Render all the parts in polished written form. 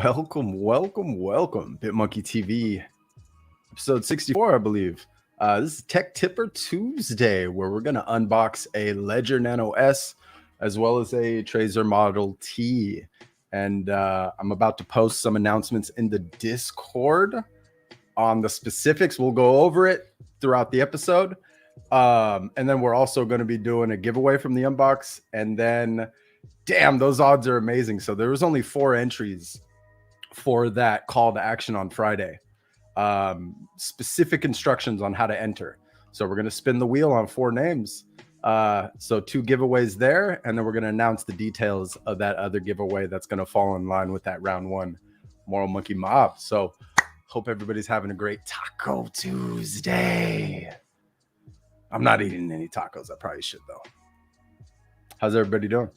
Welcome. BitmonkeyTV, episode 64, I believe. This is Tech Tipper Tuesday, where we're going to unbox a Ledger Nano S as well as a Trezor Model T. And I'm about to post some announcements in the Discord on the specifics. We'll go over it throughout the episode. And then we're also going to be doing a giveaway from the unbox. And then, damn, those odds are amazing. So there was only 4 entries for that call to action on Friday. Specific instructions on how to enter. So we're going to spin the wheel on 4 names. So 2 giveaways there, and then we're going to announce the details of that other giveaway that's going to fall in line with that round 1 Moral Monkey Mob. So hope everybody's having a great Taco Tuesday. I'm not eating any tacos. I probably should, though. How's everybody doing?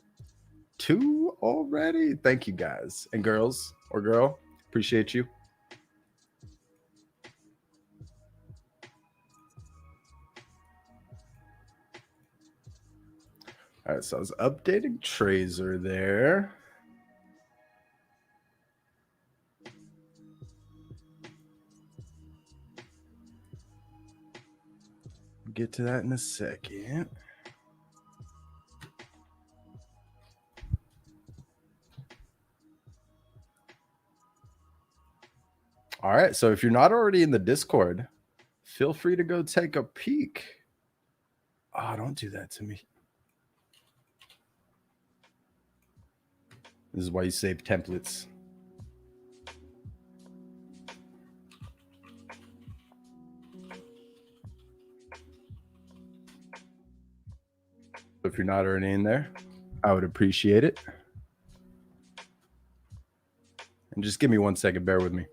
2 already? Thank you, guys and girls or girl. Appreciate you. All right, so I was updating Trezor there. Get to that in a second. All right, so if you're not already in the Discord, feel free to go take a peek. Oh, don't do that to me. This is why you save templates. If you're not already in there, I would appreciate it. And just give me 1 second, bear with me.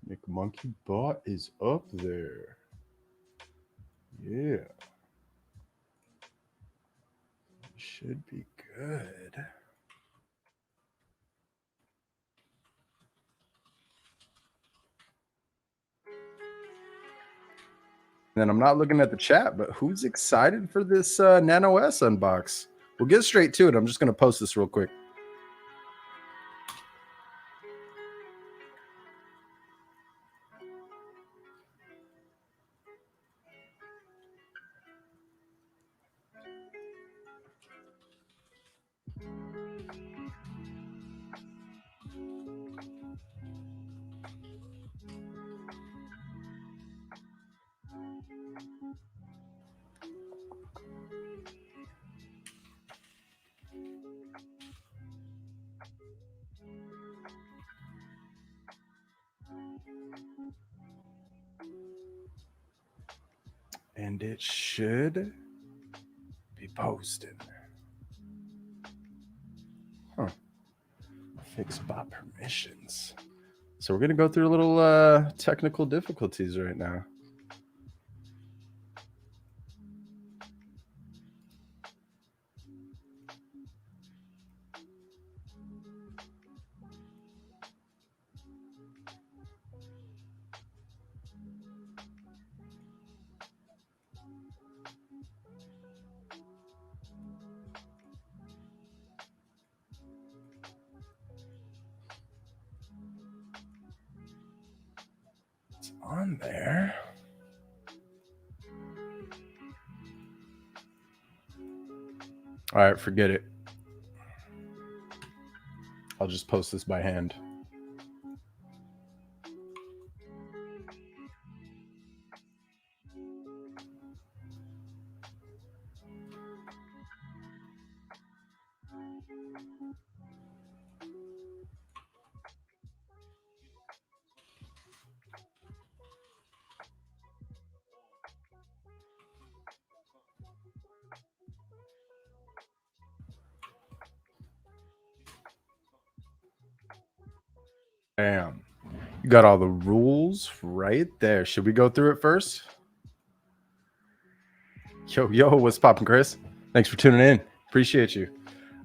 Nick Monkey Bot is up there. Yeah. Should be good. And I'm not looking at the chat, but who's excited for this Nano S unbox? We'll get straight to it. I'm just going to post this real quick. And it should be posted. Huh. Fix bot permissions. So we're going to go through a little technical difficulties right now. On there. All right, forget it. I'll just post this by hand. Bam. You got all the rules right there. Should we go through it first? Yo, what's poppin', Chris? Thanks for tuning in. Appreciate you.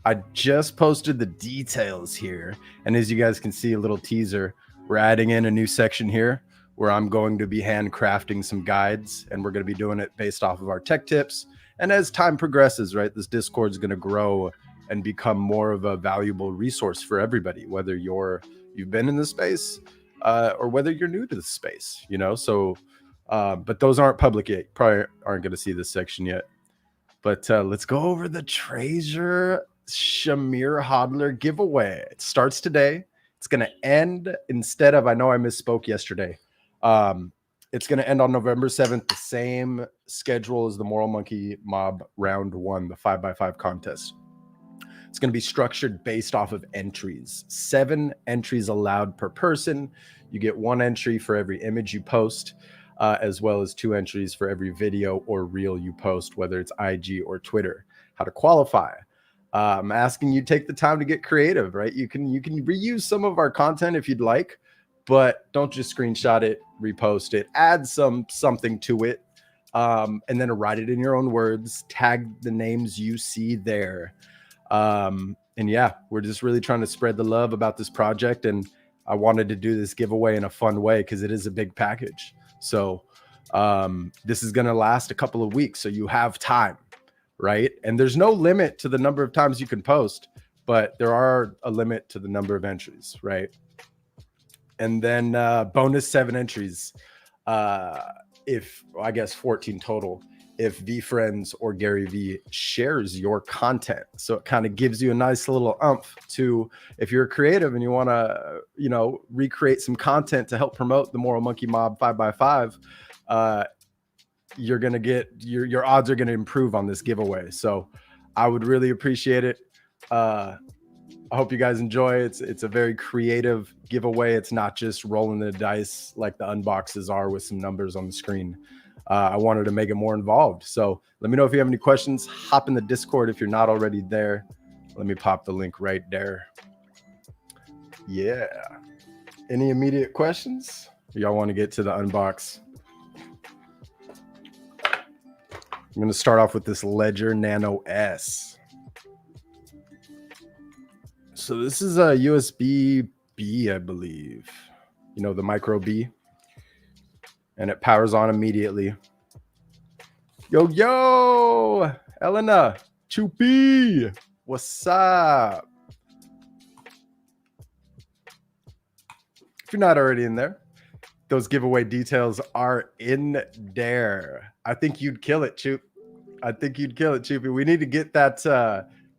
I just posted the details here. And as you guys can see, a little teaser, we're adding in a new section here where I'm going to be handcrafting some guides, and we're going to be doing it based off of our tech tips. And as time progresses, right, this Discord is going to grow and become more of a valuable resource for everybody, whether you've been in the space or whether you're new to the space, you know. So but those aren't public yet. Probably aren't going to see this section yet. But let's go over the Trezor Shimmer Hodler giveaway. It starts today. It's going to end instead of, I know I misspoke yesterday. It's going to end on November 7th, the same schedule as the Moral Monkey Mob Round 1, the 5x5 contest. It's going to be structured based off of entries. 7 entries allowed per person. You get 1 entry for every image you post, as well as 2 entries for every video or reel you post, whether it's IG or Twitter. How to qualify. I'm asking you take the time to get creative, right? You can reuse some of our content if you'd like, but don't just screenshot it, repost it, add something to it, and then write it in your own words, tag the names you see there. And yeah, we're just really trying to spread the love about this project, and I wanted to do this giveaway in a fun way because it is a big package. So this is going to last a couple of weeks, so you have time, right? And there's no limit to the number of times you can post, but there are a limit to the number of entries, right? And then bonus 7 entries, if I guess 14 total, if VFriends or Gary V shares your content. So it kind of gives you a nice little umph to, if you're creative and you want to, you know, recreate some content to help promote the Moral Monkey Mob 5x5, you're going to get, your odds are going to improve on this giveaway. So I would really appreciate it. I hope you guys enjoy. It's a very creative giveaway. It's not just rolling the dice like the unboxes are with some numbers on the screen. I wanted to make it more involved. So let me know if you have any questions. Hop in the Discord if you're not already there. Let me pop the link right there. Yeah. Any immediate questions? Y'all want to get to the unbox? I'm going to start off with this Ledger Nano S. So this is a USB-B, I believe. You know, the micro B. And it powers on immediately. Yo, Elena, Choopy, what's up? If you're not already in there, those giveaway details are in there. I think you'd kill it, Choop. I think you'd kill it, Choopy. We need to get that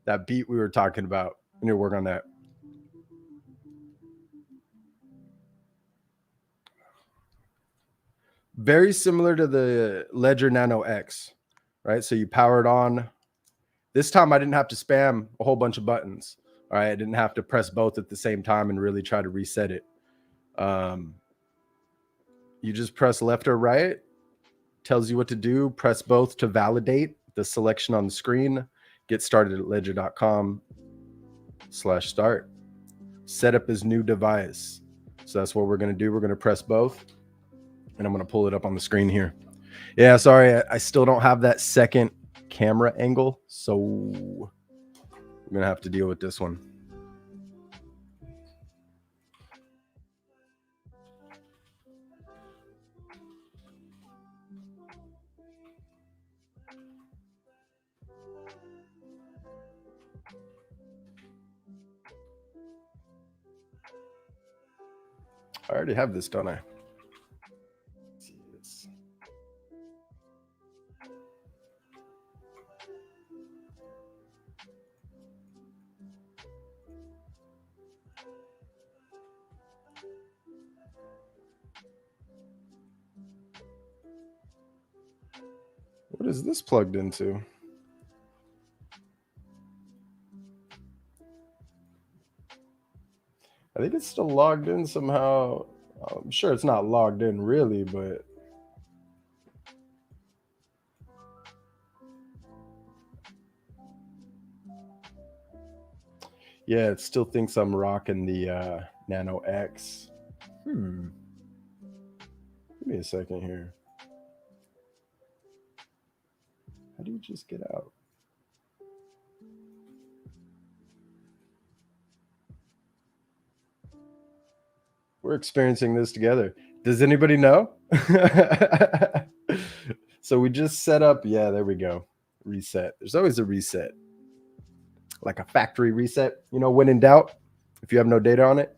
that beat we were talking about. We need to work on that. Very similar to the Ledger Nano X, right? So you power it on. This time I didn't have to spam a whole bunch of buttons. All right, I didn't have to press both at the same time and really try to reset it. You just press left or right, tells you what to do. Press both to validate the selection on the screen. Get started at ledger.com/start. Set up as new device. So that's what we're going to do. We're going to press both, and I'm going to pull it up on the screen here. Yeah, sorry, I still don't have that second camera angle, so I'm going to have to deal with this one. I already have this, don't I? What is this plugged into? I think it's still logged in somehow. I'm sure it's not logged in really, but yeah, it still thinks I'm rocking the Nano X. Give me a second here. How do you just get out? We're experiencing this together. Does anybody know? So we just set up. Yeah, there we go. Reset. There's always a reset. Like a factory reset. You know, when in doubt, if you have no data on it.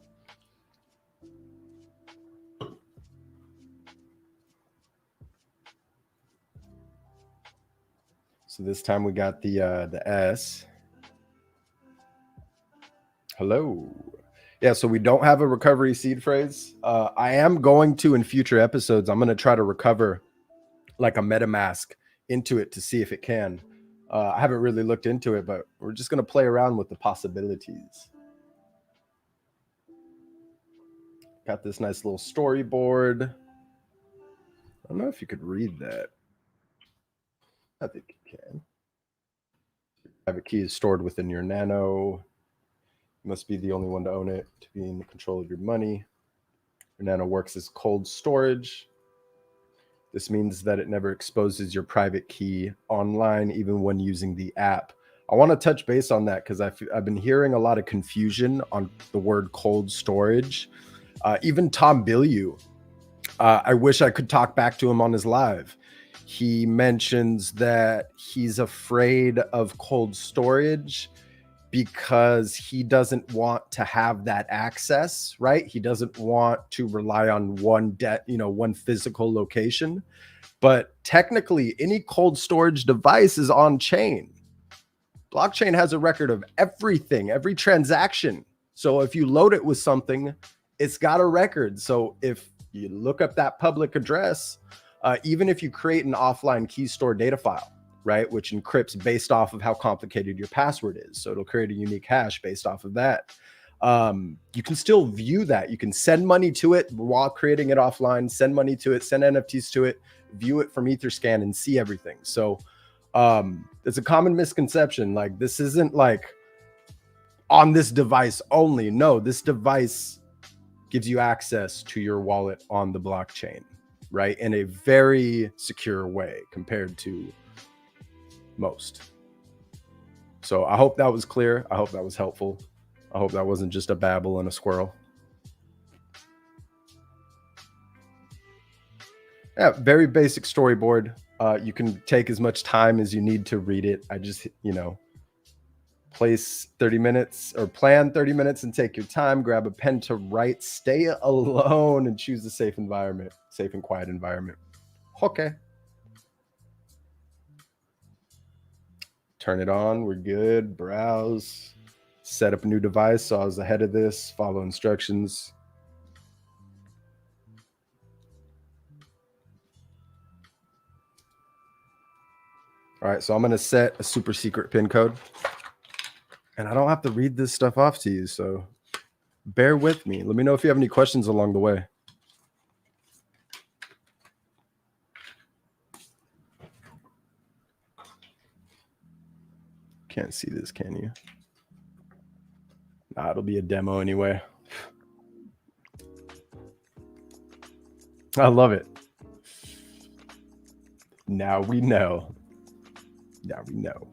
So this time we got the S. Hello. Yeah, so we don't have a recovery seed phrase. I am going to, in future episodes, I'm going to try to recover like a MetaMask into it to see if it can. I haven't really looked into it, but we're just going to play around with the possibilities. Got this nice little storyboard. I don't know if you could read that. I think you can. Private key is stored within your Nano. You must be the only one to own it to be in control of your money. Your Nano works as cold storage. This means that it never exposes your private key online, even when using the app. I want to touch base on that because I've been hearing a lot of confusion on the word cold storage. Even Tom Bilyeu, I wish I could talk back to him on his live. He mentions that he's afraid of cold storage because he doesn't want to have that access, right? He doesn't want to rely on one physical location. But technically, any cold storage device is on chain. Blockchain has a record of everything, every transaction. So if you load it with something, it's got a record. So if you look up that public address, even if you create an offline key store data file, right, which encrypts based off of how complicated your password is. So it'll create a unique hash based off of that. You can still view that. You can send money to it while creating it offline, send money to it, send NFTs to it, view it from Etherscan and see everything. So it's a common misconception. Like, this isn't like on this device only. No, this device gives you access to your wallet on the blockchain, right? In a very secure way compared to most. So I hope that was clear. I hope that was helpful. I hope that wasn't just a babble and a squirrel. Yeah, very basic storyboard. You can take as much time as you need to read it. I just, place 30 minutes or plan 30 minutes and take your time, grab a pen to write, stay alone and choose a safe environment, safe and quiet environment. Okay. Turn it on. We're good. Browse. Set up a new device. So I was ahead of this. Follow instructions. All right. So I'm going to set a super secret PIN code. And I don't have to read this stuff off to you. So bear with me. Let me know if you have any questions along the way. Can't see this, can you? Nah, it'll be a demo anyway. I love it. Now we know. Now we know.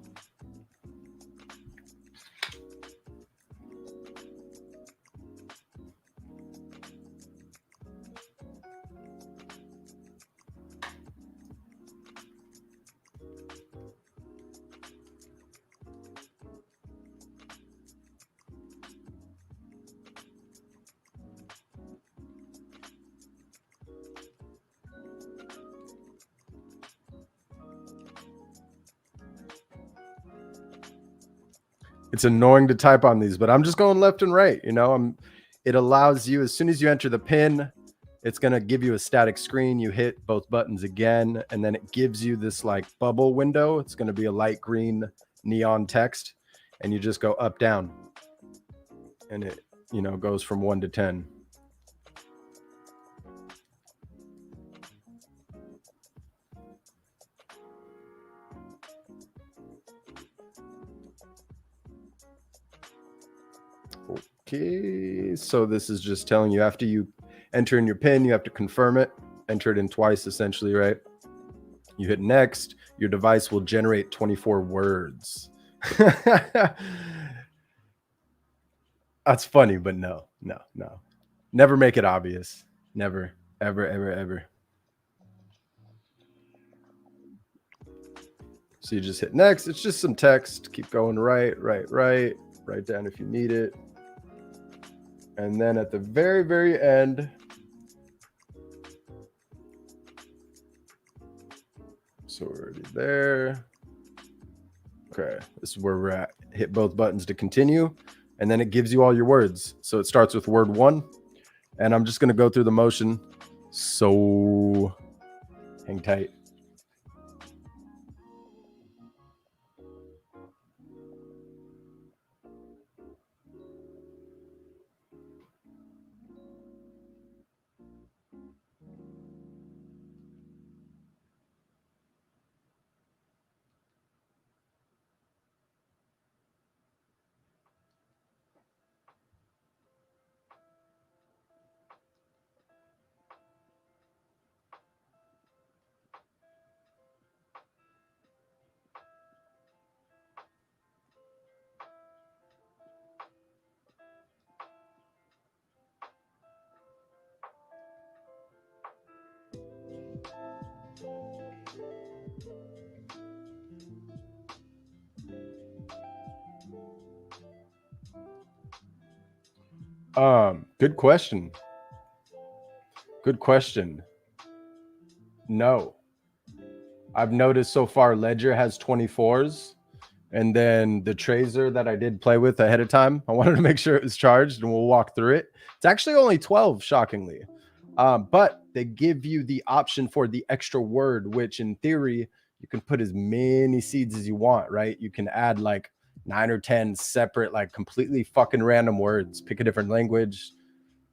It's annoying to type on these, but I'm just going left and right. It allows you, as soon as you enter the pin, it's going to give you a static screen. You hit both buttons again, and then it gives you this like bubble window. It's going to be a light green neon text, and you just go up, down, and it, goes from 1 to 10. Okay, so this is just telling you after you enter in your PIN, you have to confirm it, enter it in twice essentially, right? You hit next, your device will generate 24 words. That's funny, but no. Never make it obvious. Never, ever. So you just hit next. It's just some text. Keep going right. Write down if you need it. And then at the very end, so we're already there. Okay, this is where we're at. Hit both buttons to continue, and then it gives you all your words. So it starts with word 1, and I'm just going to go through the motion. So hang tight. Good question. No, I've noticed so far Ledger has 24s, and then the Trezor that I did play with ahead of time, I wanted to make sure it was charged, and we'll walk through it. It's actually only 12, shockingly. But they give you the option for the extra word, which in theory, you can put as many seeds as you want, right? You can add like 9 or 10 separate, like completely fucking random words. Pick a different language,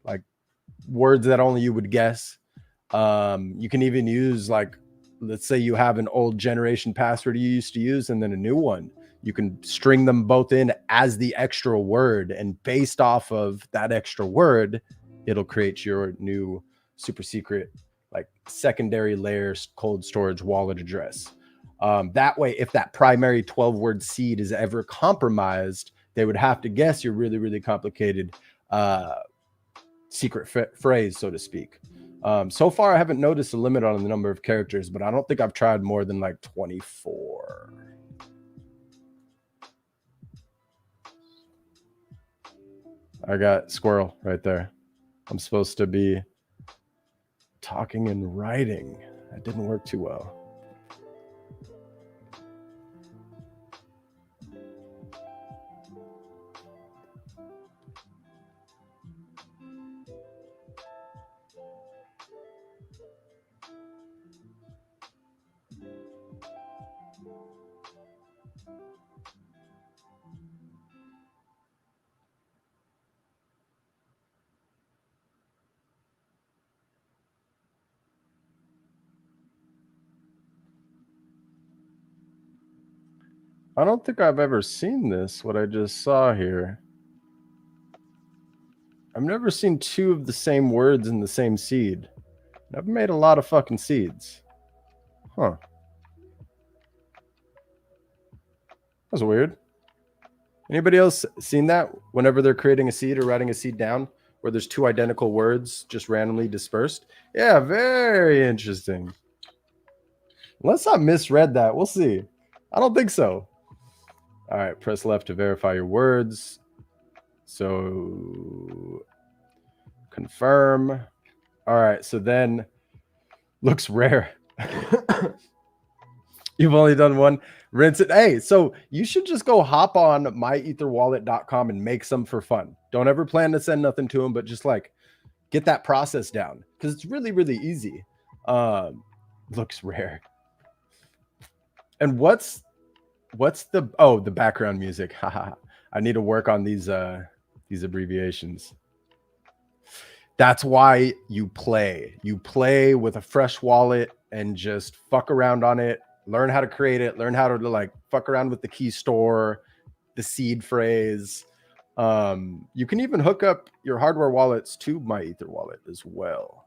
like words that only you would guess. You can even use, like, let's say you have an old generation password you used to use and then a new one. You can string them both in as the extra word, and based off of that extra word, it'll create your new super secret, like secondary layer cold storage wallet address. That way, if that primary 12-word seed is ever compromised, they would have to guess your really complicated secret phrase, so to speak. So far, I haven't noticed a limit on the number of characters, but I don't think I've tried more than like 24. I got squirrel right there. I'm supposed to be talking and writing. That didn't work too well. I don't think I've ever seen this, what I just saw here. I've never seen 2 of the same words in the same seed. I've made a lot of fucking seeds. Huh. That's weird. Anybody else seen that whenever they're creating a seed or writing a seed down where there's 2 identical words just randomly dispersed? Yeah, very interesting. Unless I misread that. We'll see. I don't think so. All right, press left to verify your words. So confirm. All right, so then looks rare. You've only done one. Rinse it. Hey, so you should just go hop on myetherwallet.com and make some for fun. Don't ever plan to send nothing to them, but just like get that process down because it's really easy. Looks rare. And what's the background music? Haha. I need to work on these abbreviations. That's why you play. You play with a fresh wallet and just fuck around on it. Learn how to create it. Learn how to like fuck around with the key store, the seed phrase. You can even hook up your hardware wallets to my Ether wallet as well.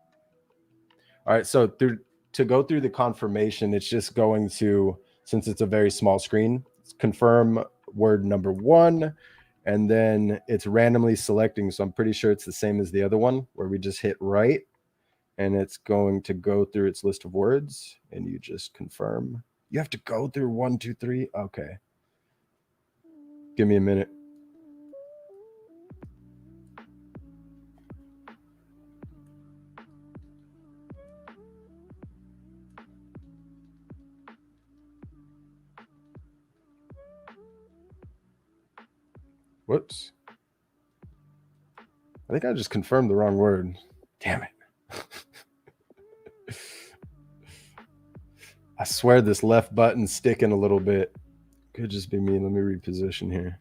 All right, so to go through the confirmation, it's just going to, since it's a very small screen, confirm word number 1, and then it's randomly selecting. So I'm pretty sure it's the same as the other one where we just hit right, and it's going to go through its list of words, and you just confirm. You have to go through 1, 2, 3. Okay. Give me a minute. Whoops. I think I just confirmed the wrong word. Damn it. I swear this left button's sticking a little bit. Could just be me. Let me reposition here.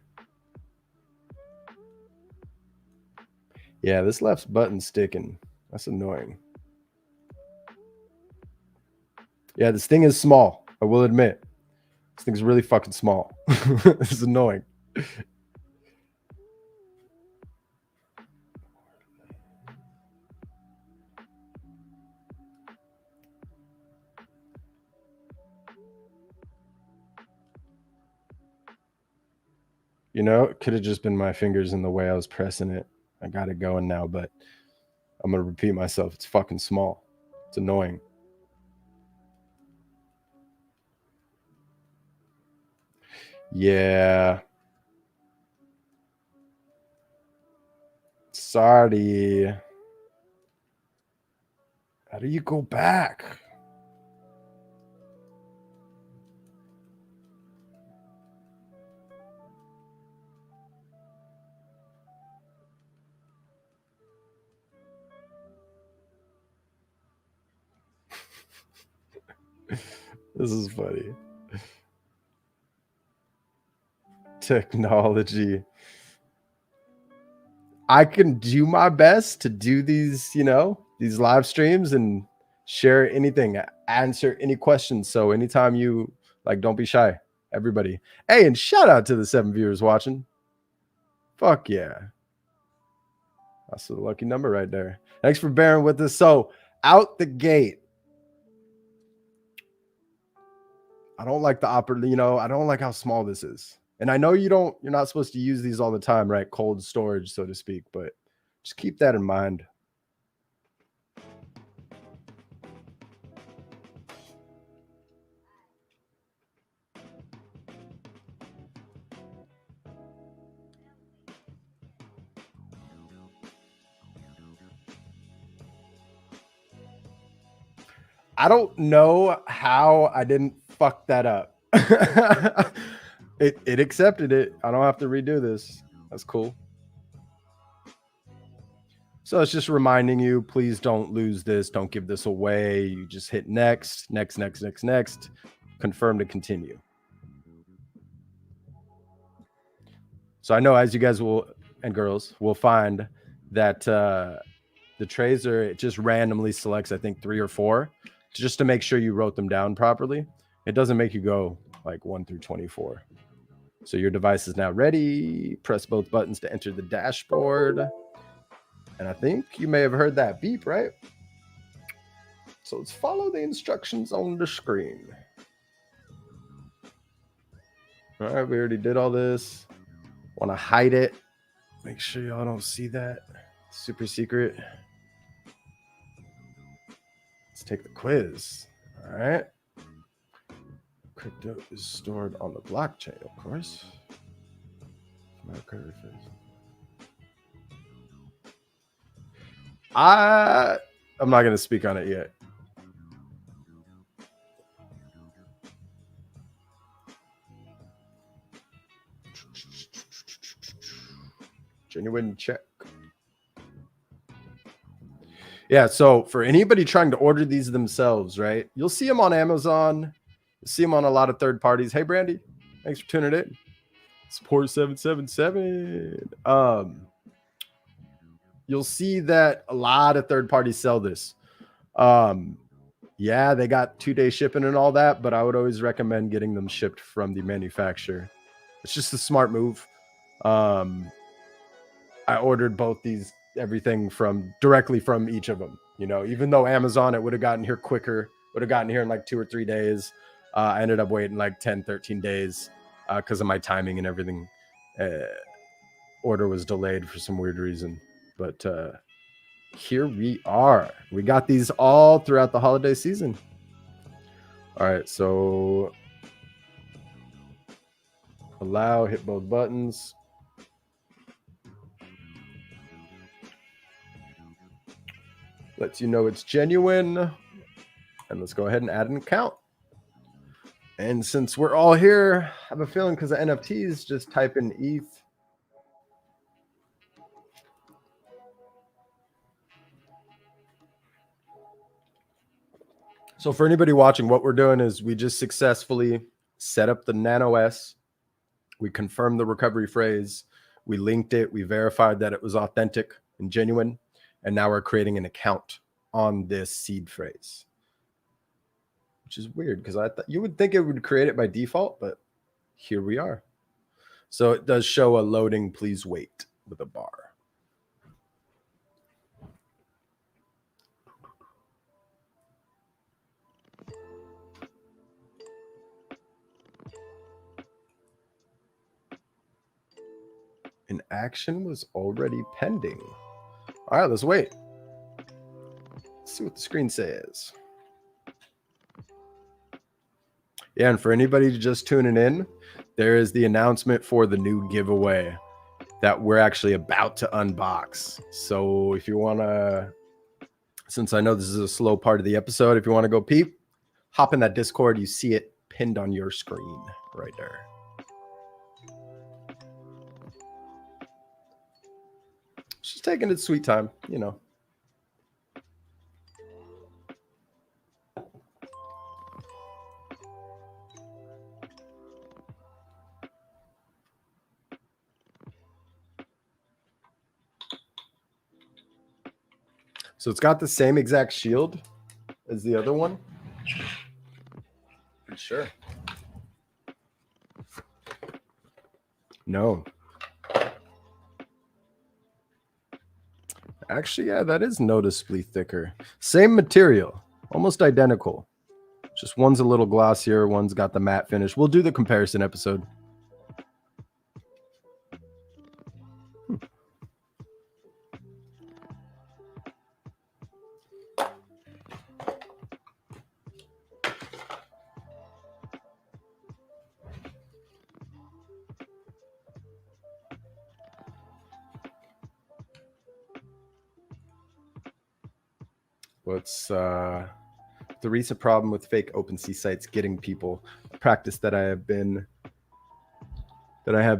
Yeah, this left button's sticking. That's annoying. Yeah, this thing is small. I will admit. This thing's really fucking small. This is annoying. You know, it could have just been my fingers in the way I was pressing it. I got it going now, but I'm going to repeat myself. It's fucking small. It's annoying. Yeah. Sorry. How do you go back? This is funny. Technology. I can do my best to do these, you know, these live streams and share anything, answer any questions. So anytime you like, don't be shy, everybody. Hey, and shout out to the 7 viewers watching. Fuck yeah. That's a lucky number right there. Thanks for bearing with us. So out the gate, I don't like the you know, I don't like how small this is. And I know you're not supposed to use these all the time, right? Cold storage, so to speak, but just keep that in mind. I don't know how I didn't fuck that up. It accepted it. I don't have to redo this. That's cool. So it's just reminding you, please don't lose this. Don't give this away. You just hit next, next, next, next, next. Confirm to continue. So I know, as you guys will, and girls will find that the Trezor, it just randomly selects, I think, 3 or 4, just to make sure you wrote them down properly. It doesn't make you go like 1 through 24. So your device is now ready. Press both buttons to enter the dashboard. And I think you may have heard that beep, right? So let's follow the instructions on the screen. All right, we already did all this. Want to hide it. Make sure y'all don't see that. Super secret. Let's take the quiz. All right. Crypto is stored on the blockchain, of course. I'm not going to speak on it yet. Genuine check. Yeah, so for anybody trying to order these themselves, right? You'll see them on Amazon. You'll see them on a lot of third parties. Hey, Brandy, thanks for tuning in. Support 777. You'll see that a lot of third parties sell this. Yeah, they got 2-day shipping and all that, but I would always recommend getting them shipped from the manufacturer. It's just a smart move. I ordered both these, everything from directly from each of them. You know, even though Amazon, it would have gotten here quicker, would have gotten here in like 2 or 3 days. I ended up waiting like 10, 13 days because of my timing and everything. Order was delayed for some weird reason. But here we are. We got these all throughout the holiday season. All right, so allow, hit both buttons. Lets you know it's genuine. And let's go ahead and add an account. And since we're all here, I have a feeling because of NFTs, just type in ETH. So for anybody watching, what we're doing is we just successfully set up the Nano S. We confirmed the recovery phrase. We linked it. We verified that it was authentic and genuine. And now we're creating an account on this seed phrase, which is weird because I thought you would think it would create it by default, but here we are. So it does show a loading, please wait with a bar. An action was already pending. All right, let's wait. Let's see what the screen says. Yeah, and for anybody just tuning in, there is the announcement for the new giveaway that we're actually about to unbox. So if you want to, since I know this is a slow part of the episode, if you want to go peep, hop in that Discord. You see it pinned on your screen right there. She's taking its sweet time, you know. So it's got the same exact shield as the other one. Sure. No. Actually, yeah, that is noticeably thicker. Same material, almost identical. Just one's a little glossier, one's got the matte finish. We'll do the comparison episode. What's the recent problem with fake OpenSea sites getting people? A practice that I have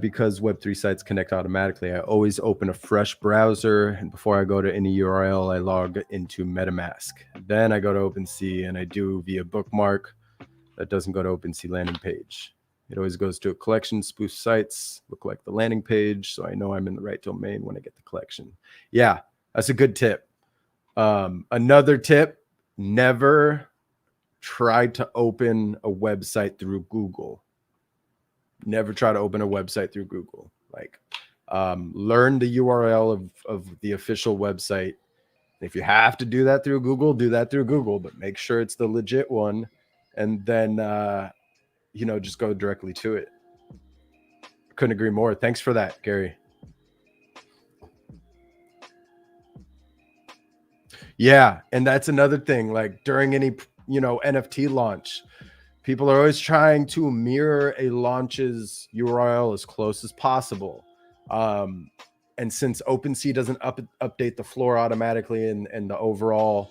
because Web3 sites connect automatically. I always open a fresh browser, and before I go to any URL, I log into MetaMask. Then I go to OpenSea and I do via bookmark. That doesn't go to OpenSea landing page. It always goes to a collection. Spoof sites look like the landing page, so I know I'm in the right domain when I get the collection. Yeah, that's a good tip. Another tip, never try to open a website through Google. Never try to open a website through Google. Like, learn the URL of the official website. If you have to do that through Google, do that through Google, but make sure it's the legit one. And then, you know, just go directly to it. Couldn't agree more. Thanks for that, Gary. Yeah, and that's another thing. Like during any, you know, NFT launch, people are always trying to mirror a launch's URL as close as possible. And since OpenSea doesn't update the floor automatically and the overall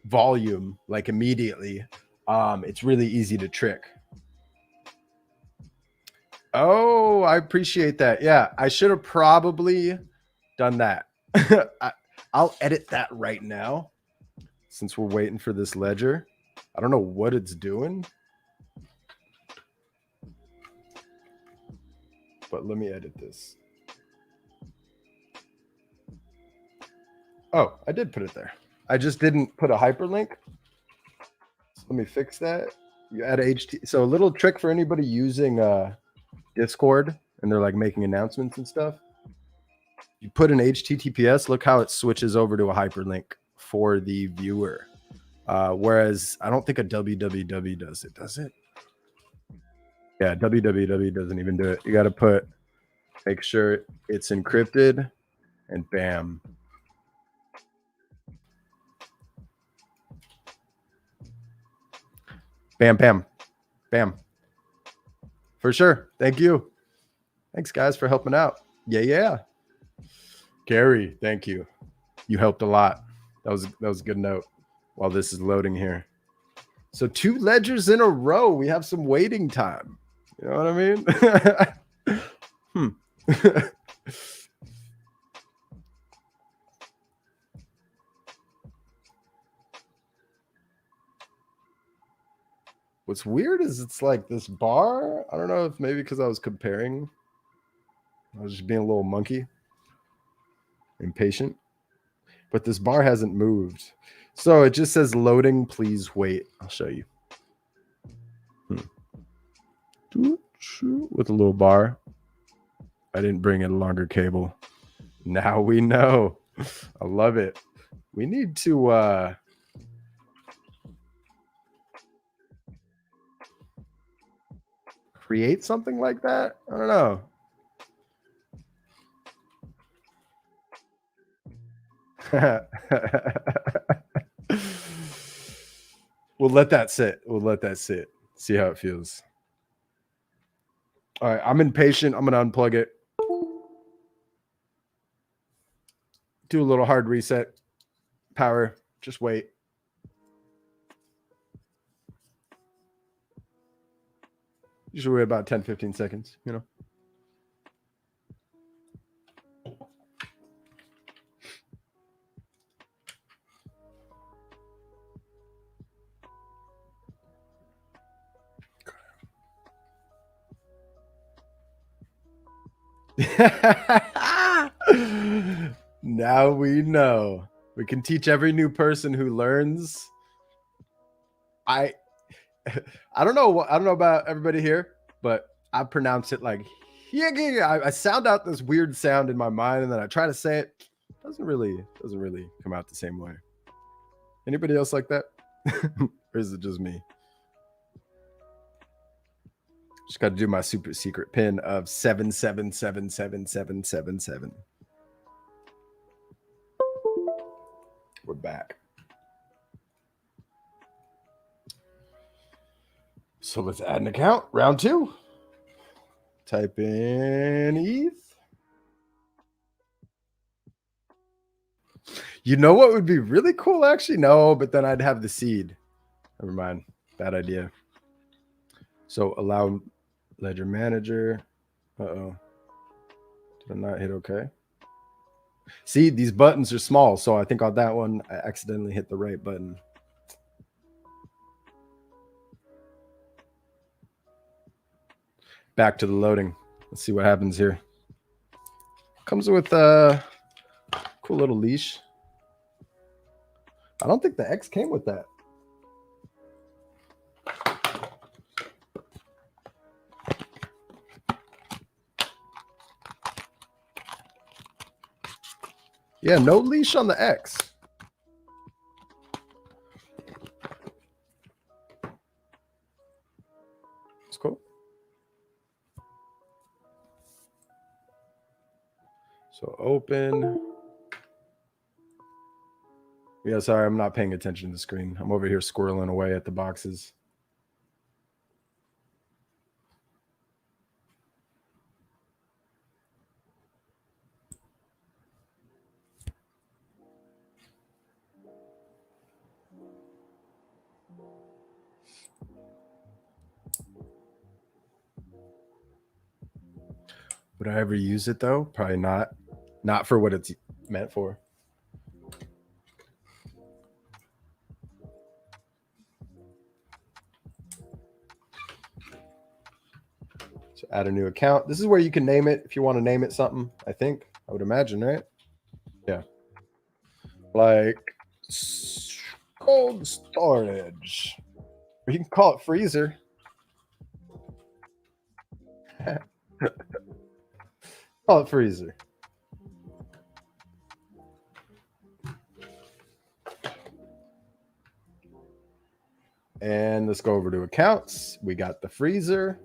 volume like immediately, it's really easy to trick. Oh, I appreciate that. Yeah, I should have probably done that. I'll edit that right now since we're waiting for this ledger. I don't know what it's doing, but let me edit this. Oh, I did put it there. I just didn't put a hyperlink. So let me fix that. You add HT. So a little trick for anybody using Discord and they're like making announcements and stuff. You put an HTTPS, look how it switches over to a hyperlink for the viewer. Whereas I don't think a www does it. Does it? Yeah, www doesn't even do it. You got to make sure it's encrypted, and bam. Bam, bam, bam. For sure. Thank you. Thanks, guys, for helping out. Yeah. Gary, thank you. You helped a lot. That was a good note while this is loading here. So 2 ledgers in a row. We have some waiting time. You know what I mean? What's weird is it's like this bar. I don't know if maybe because I was comparing. I was just being a little monkey. Impatient. But this bar hasn't moved. So it just says loading, please wait. I'll show you. With a little bar. I didn't bring in a longer cable. Now we know. I love it. We need to create something like that. I don't know. We'll let that sit. See how it feels. All right, I'm impatient. I'm gonna unplug it. Do a little hard reset. Power. Just wait. Usually wait about 10-15 seconds, you know. Now we know. We can teach every new person who learns. I don't know about everybody here, but I pronounce it like I sound out this weird sound in my mind, and then I try to say it. Doesn't really come out the same way. Anybody else like that? Or is it just me? Just got to do my super secret pin of 7777777. We're back. So let's add an account. Round 2. Type in ETH. You know what would be really cool? Actually, no, but then I'd have the seed. Never mind. Bad idea. So allow Ledger Manager. Uh-oh. Did I not hit OK? See, these buttons are small, so I think on that one, I accidentally hit the right button. Back to the loading. Let's see what happens here. Comes with a cool little leash. I don't think the X came with that. Yeah, no leash on the X. It's cool. So open. Yeah, sorry, I'm not paying attention to the screen. I'm over here squirreling away at the boxes. Would I ever use it though? Probably not. Not for what it's meant for. So add a new account. This is where you can name it if you want to name it something, I think. I would imagine, right? Yeah. Like cold storage. Or you can call it freezer. Call it freezer. let's go over to accounts. We got the freezer.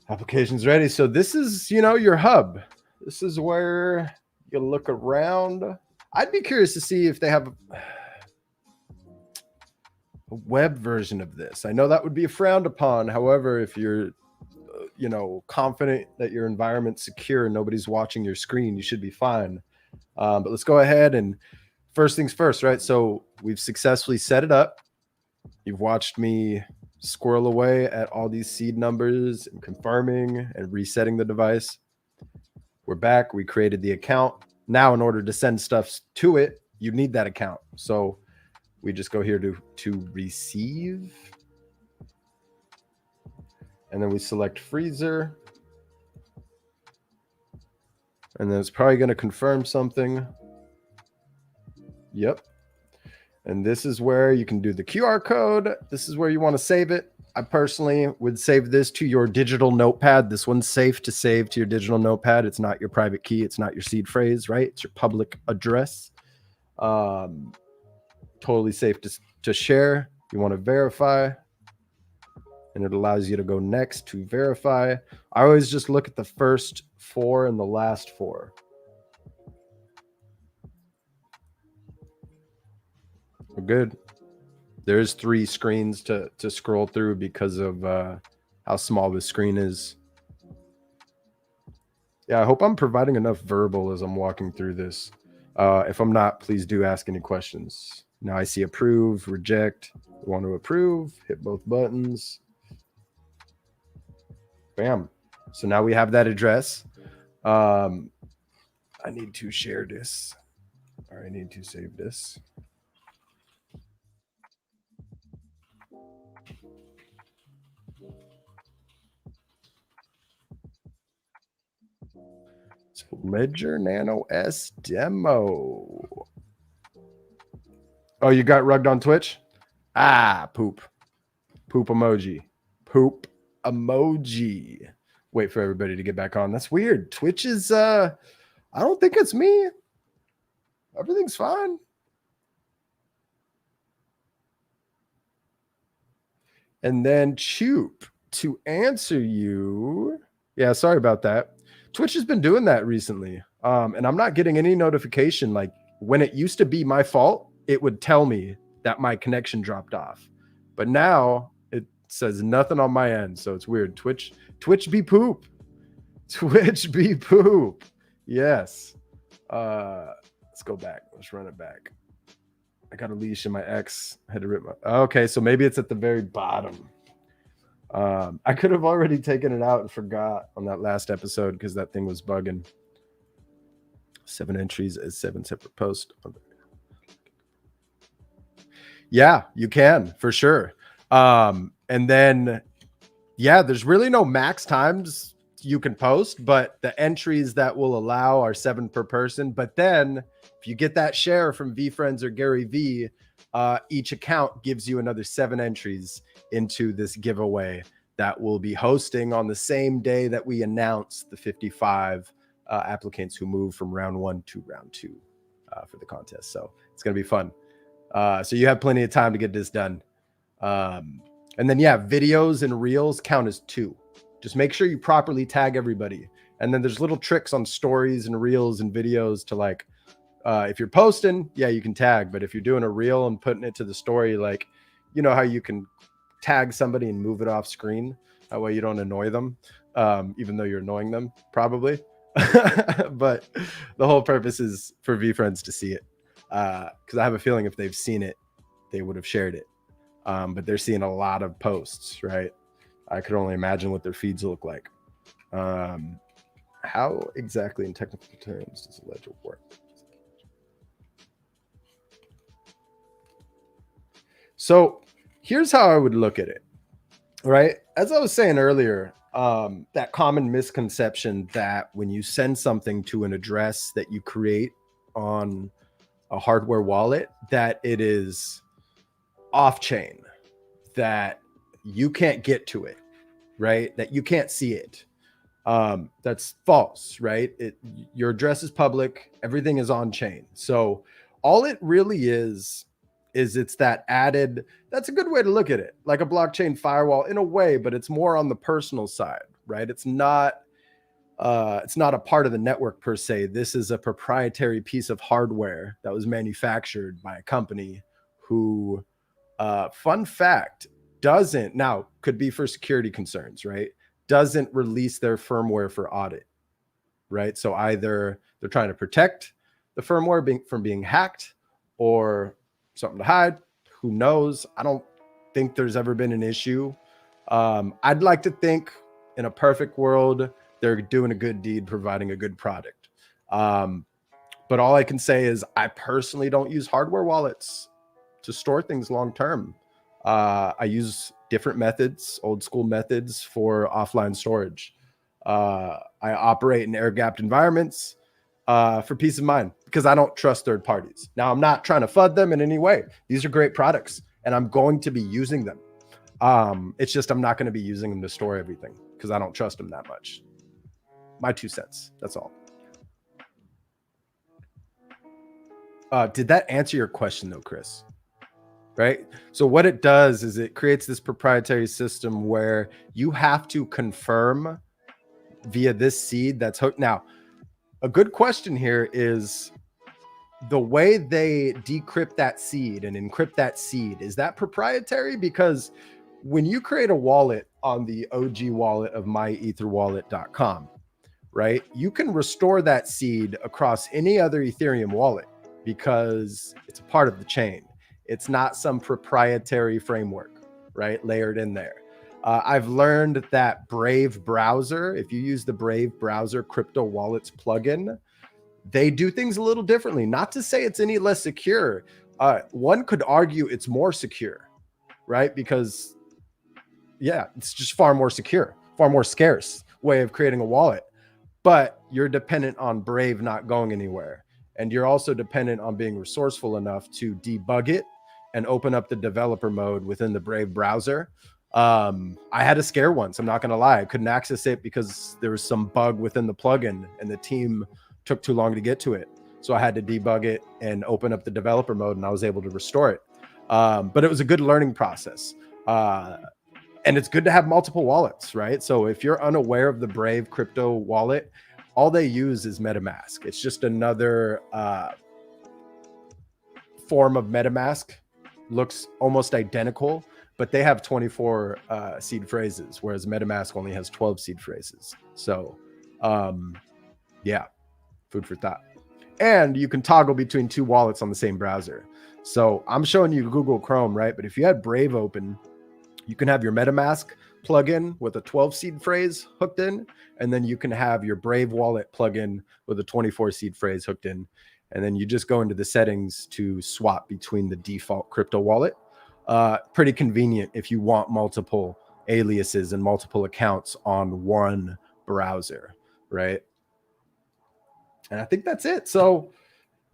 Applications ready. So this is, you know, your hub. This is where you look around. I'd be curious to see if they have a web version of this. I know that would be frowned upon. However, if you're, you know, confident that your environment's secure and nobody's watching your screen, you should be fine. But let's go ahead and first things first, right? So we've successfully set it up. You've watched me squirrel away at all these seed numbers and confirming and resetting the device. We're back. We created the account. Now, in order to send stuff to it, you need that account. So we just go here to receive. And then we select freezer. And then it's probably going to confirm something. Yep. And this is where you can do the QR code. This is where you want to save it. I personally would save this to your digital notepad. This one's safe to save to your digital notepad. It's not your private key. It's not your seed phrase, right? It's your public address. Totally safe to share. You want to verify. And it allows you to go next to verify. I always just look at the first 4 and the last 4. We're good. There's 3 screens to scroll through because of how small this screen is. Yeah, I hope I'm providing enough verbal as I'm walking through this. If I'm not, please do ask any questions. Now I see approve, reject. We want to approve, hit both buttons. Bam. So now we have that address. I need to share this, or I need to save this. So Ledger Nano S demo. Oh, you got rugged on Twitch? Ah, poop. Poop emoji. Poop emoji. Wait for everybody to get back on. That's weird. Twitch is I don't think it's me. Everything's fine. And then Choop, to answer you. Yeah, sorry about that. Twitch has been doing that recently. And I'm not getting any notification. Like when it used to be my fault, it would tell me that my connection dropped off. But now it says nothing on my end. So it's weird. Twitch be poop. Twitch be poop. Yes. Let's go back. Let's run it back. I got a leash in my X. I had to rip my. Okay, so maybe it's at the very bottom. I could have already taken it out and forgot on that last episode because that thing was bugging. 7 entries as 7 separate posts. Yeah, you can for sure. And then, yeah, there's really no max times you can post, but the entries that will allow are 7 per person. But then if you get that share from VFriends or Gary V, each account gives you another 7 entries into this giveaway that we'll be hosting on the same day that we announce the 55 applicants who move from round 1 to round 2 for the contest. So it's going to be fun. So you have plenty of time to get this done. And then, yeah, videos and reels count as 2. Just make sure you properly tag everybody. And then there's little tricks on stories and reels and videos to like, if you're posting, yeah, you can tag. But if you're doing a reel and putting it to the story, like, you know how you can tag somebody and move it off screen. That way you don't annoy them, even though you're annoying them probably. But the whole purpose is for VFriends to see it. Because I have a feeling if they've seen it, they would have shared it. But they're seeing a lot of posts, right? I could only imagine what their feeds look like. How exactly in technical terms does a ledger work? So here's how I would look at it, right? As I was saying earlier, that common misconception that when you send something to an address that you create on a hardware wallet, that it is off-chain, that you can't get to it, right? That you can't see it. That's false, right? Your address is public. Everything is on chain. So all it really is is it's that added, that's a good way to look at it, like a blockchain firewall in a way, but it's more on the personal side, right? It's not a part of the network per se. This is a proprietary piece of hardware that was manufactured by a company who, fun fact, doesn't, now could be for security concerns, right? Doesn't release their firmware for audit, right? So either they're trying to protect the firmware from being hacked or something to hide. Who knows? I don't think there's ever been an issue. I'd like to think in a perfect world, they're doing a good deed, providing a good product. But all I can say is I personally don't use hardware wallets to store things long term. I use different methods, old school methods for offline storage. I operate in air-gapped environments for peace of mind because I don't trust third parties. Now, I'm not trying to FUD them in any way. These are great products and I'm going to be using them. It's just I'm not going to be using them to store everything because I don't trust them that much. My 2 cents. That's all. Did that answer your question though, Chris? Right? So what it does is it creates this proprietary system where you have to confirm via this seed that's hooked. Now, a good question here is the way they decrypt that seed and encrypt that seed. Is that proprietary? Because when you create a wallet on the OG wallet of myetherwallet.com, right, you can restore that seed across any other Ethereum wallet because it's a part of the chain. It's not some proprietary framework, right, layered in there. I've learned that Brave browser, if you use the Brave browser crypto wallets plugin, they do things a little differently. Not to say it's any less secure. One could argue it's more secure, right? Because yeah, it's just far more secure, far more scarce way of creating a wallet. But you're dependent on Brave not going anywhere. And you're also dependent on being resourceful enough to debug it and open up the developer mode within the Brave browser. I had a scare once. I'm not going to lie. I couldn't access it because there was some bug within the plugin and the team took too long to get to it. So I had to debug it and open up the developer mode and I was able to restore it. But it was a good learning process. And it's good to have multiple wallets, right? So if you're unaware of the Brave crypto wallet, all they use is MetaMask. It's just another form of MetaMask. Looks almost identical, but they have 24 seed phrases, whereas MetaMask only has 12 seed phrases. So yeah, food for thought. And you can toggle between 2 wallets on the same browser. So I'm showing you Google Chrome, right? But if you had Brave open, you can have your MetaMask plugin with a 12 seed phrase hooked in, and then you can have your Brave wallet plugin with a 24 seed phrase hooked in. And then you just go into the settings to swap between the default crypto wallet. Pretty convenient if you want multiple aliases and multiple accounts on one browser, right? And I think that's it. So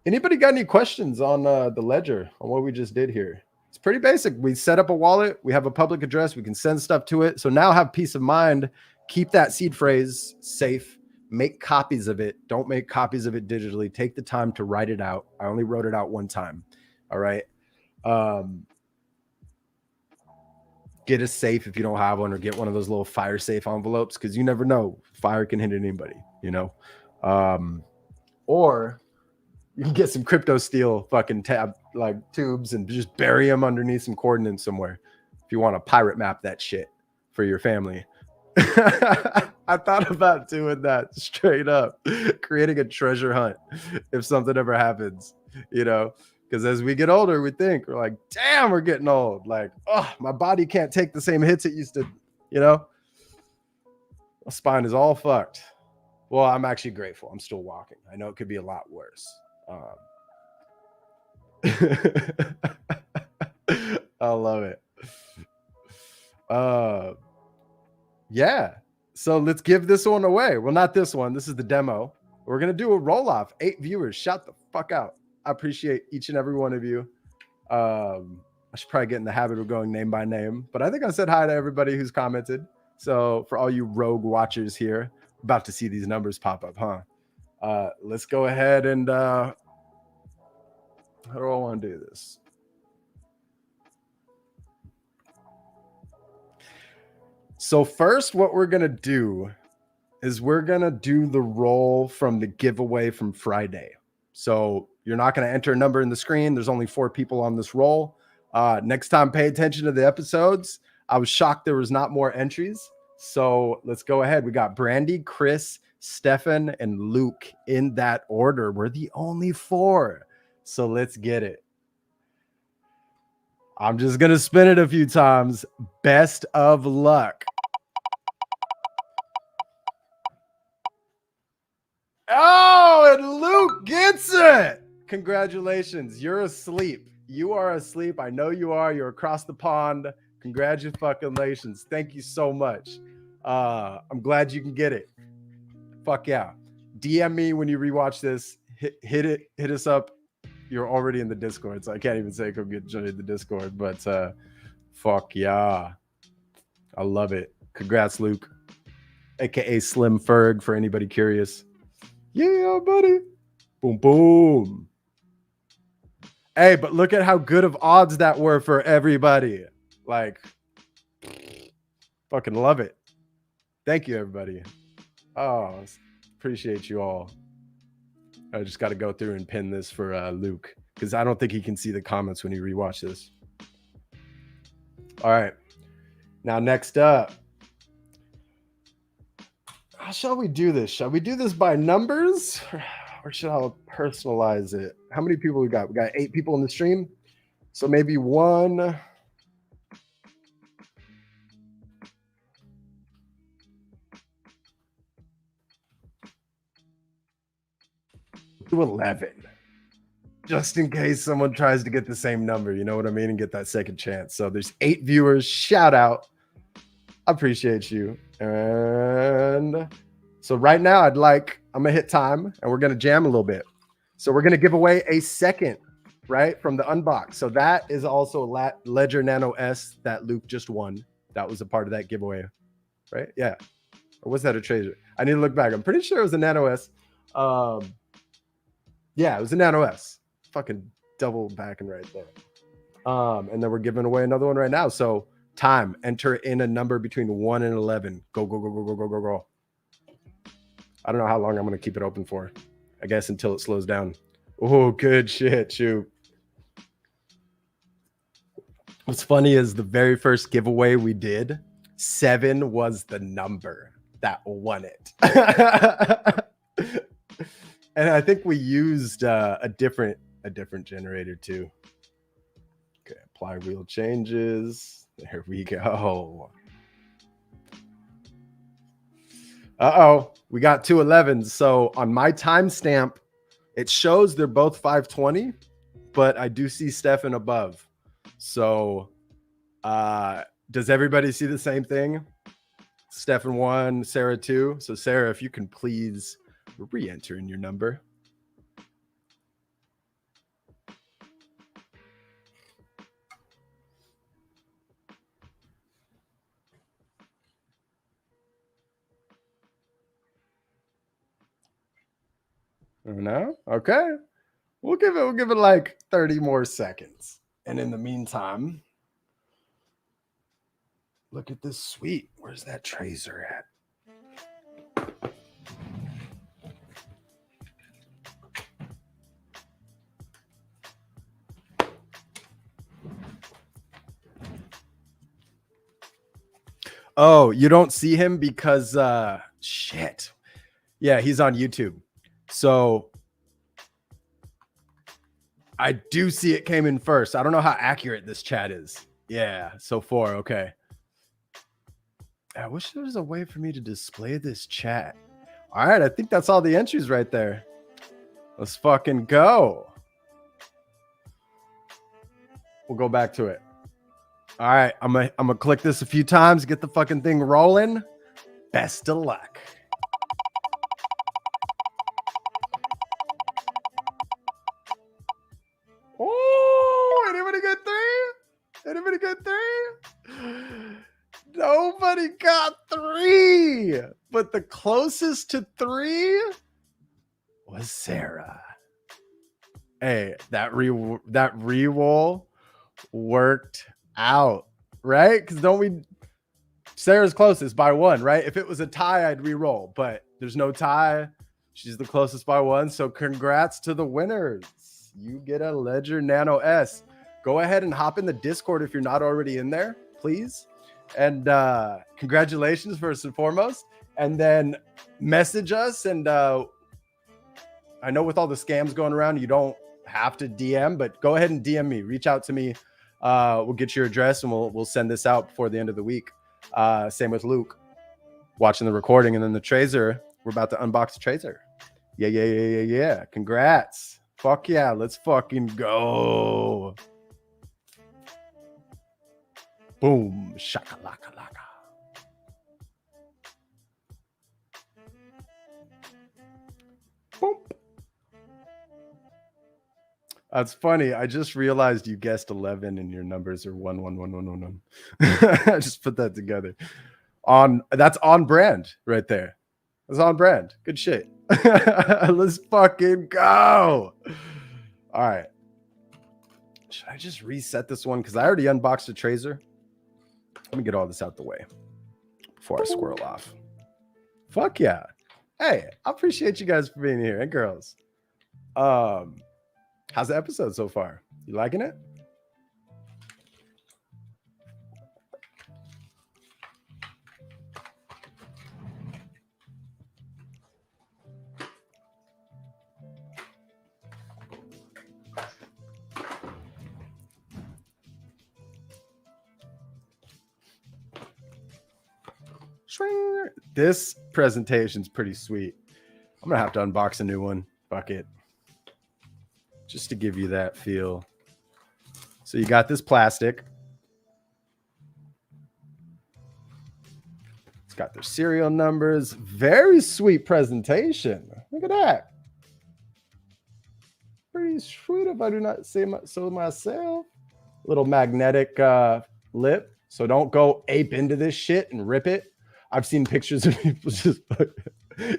anybody got any questions on the Ledger, on what we just did here? It's pretty basic. We set up a wallet. We have a public address. We can send stuff to it. So now have peace of mind. Keep that seed phrase safe. Make copies of it. Don't make copies of it digitally. Take the time to write it out. I only wrote it out one time. All right. Get a safe if you don't have one, or get one of those little fire safe envelopes, because you never know. Fire can hit anybody, you know. Or you can get some crypto steel fucking tubes and just bury them underneath some coordinates somewhere if you want to pirate map that shit for your family. I thought about doing that straight up, creating a treasure hunt if something ever happens, you know, because as we get older, we're like, damn, we're getting old. Like, oh, my body can't take the same hits it used to, you know. My spine is all fucked. Well, I'm actually grateful. I'm still walking. I know it could be a lot worse. I love it. Yeah. So let's give this one away. Well, not this one. This is the demo. We're going to do a roll off. 8 viewers. Shout the fuck out. I appreciate each and every one of you. I should probably get in the habit of going name by name, but I think I said hi to everybody who's commented. So for all you rogue watchers here, about to see these numbers pop up, huh? Let's go ahead and how do I want to do this? So first, what we're gonna do is we're gonna do the roll from the giveaway from Friday. So you're not gonna enter a number in the screen. There's only 4 people on this roll. Next time, pay attention to the episodes. I was shocked there was not more entries. So let's go ahead. We got Brandy, Chris, Stefan, and Luke in that order. We're the only 4. So let's get it. I'm just gonna spin it a few times. Best of luck. Oh, and Luke gets it. Congratulations. You're asleep. You are asleep. I know you are. You're across the pond. Congratulations. Thank you so much. I'm glad you can get it. Fuck yeah. DM me when you rewatch this. Hit us up. You're already in the Discord, so I can't even say come get joined in the Discord, but fuck yeah. I love it. Congrats, Luke. AKA Slim Ferg for anybody curious. Yeah, buddy. Boom, boom. Hey, but look at how good of odds that were for everybody. Like, fucking love it. Thank you, everybody. Oh, appreciate you all. I just got to go through and pin this for Luke because I don't think he can see the comments when he rewatch this. All right. Now, next up. How shall we do this? Shall we do this by numbers or should I personalize it? How many people we got? We got 8 people in the stream. So maybe 1. To 11. Just in case someone tries to get the same number, you know what I mean? And get that second chance. So there's 8 viewers. Shout out. I appreciate you. And so right now I'm gonna hit time and we're gonna jam a little bit. So we're gonna give away a second, right, from the unbox. So that is also Ledger Nano S that Luke just won. That was a part of that giveaway, right? Yeah. Or was that a Trezor? I need to look back. I'm pretty sure it was a Nano S. Yeah, it was a Nano S. Fucking double backing right there. And then we're giving away another one right now. So time, enter in a number between 1 and 11. Go, go, go, go, go, go, go, go. I don't know how long I'm going to keep it open for. I guess until it slows down. Oh, good shit. Shoot. What's funny is the very first giveaway we did, 7 was the number that won it. And I think we used a different generator too. Okay, apply wheel changes. There we go. Uh-oh, we got 2 11s. So on my timestamp, it shows they're both 520, but I do see Stefan above. So does everybody see the same thing? Stefan 1, Sarah 2. So Sarah, if you can please re-enter in your number. No? Okay. We'll give it like 30 more seconds. And in the meantime, look at this suite. Where's that Trezor at? Oh, you don't see him because shit. Yeah, he's on YouTube. So I do see it came in first. I don't know how accurate this chat is. Yeah, so 4. Okay. I wish there was a way for me to display this chat. All right, I think that's all the entries right there. Let's fucking go. We'll go back to it. All right, I'm gonna click this a few times, get the fucking thing rolling. Best of luck. Oh, anybody get 3? Anybody get 3? Nobody got 3, but the closest to 3 was Sarah. Hey, that re-roll worked out, right? Because don't we Sarah's closest by 1, right? If it was a tie, I'd re-roll, but there's no tie. She's the closest by 1. So congrats to the winners. You get a Ledger Nano S. Go ahead and hop in the Discord if you're not already in there, please. And congratulations first and foremost. And then message us. And I know with all the scams going around, you don't have to DM, but go ahead and DM me. Reach out to me. We'll get your address and we'll send this out before the end of the week. Same with Luke watching the recording, and then the Trezor. We're about to unbox the Trezor. Yeah. Congrats. Fuck yeah. Let's fucking go. Boom. Shakalaka laka. Boom. That's funny. I just realized you guessed 11 and your numbers are 1 1 1 1 1 1. I just put that together. That's on brand right there. That's on brand. Good shit. Let's fucking go. All right. Should I just reset this one? Because I already unboxed the Trezor. Let me get all this out the way before I squirrel off. Fuck yeah. Hey, I appreciate you guys for being here, and girls. How's the episode so far? You liking it? This presentation's pretty sweet. I'm gonna have to unbox a new one. Fuck it. Just to give you that feel. So you got this plastic. It's got their serial numbers. Very sweet presentation. Look at that. Pretty sweet if I do not say so myself. Little magnetic lip. So don't go ape into this shit and rip it. I've seen pictures of people just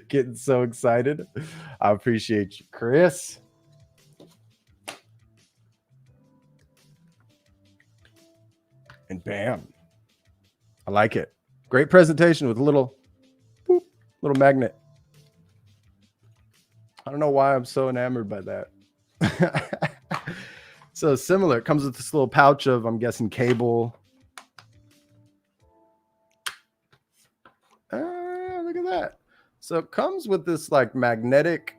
getting so excited. I appreciate you, Chris. And bam. I like it. Great presentation with a little magnet. I don't know why I'm so enamored by that. So similar. It comes with this little pouch of, I'm guessing, cable. Look at that. So it comes with this like magnetic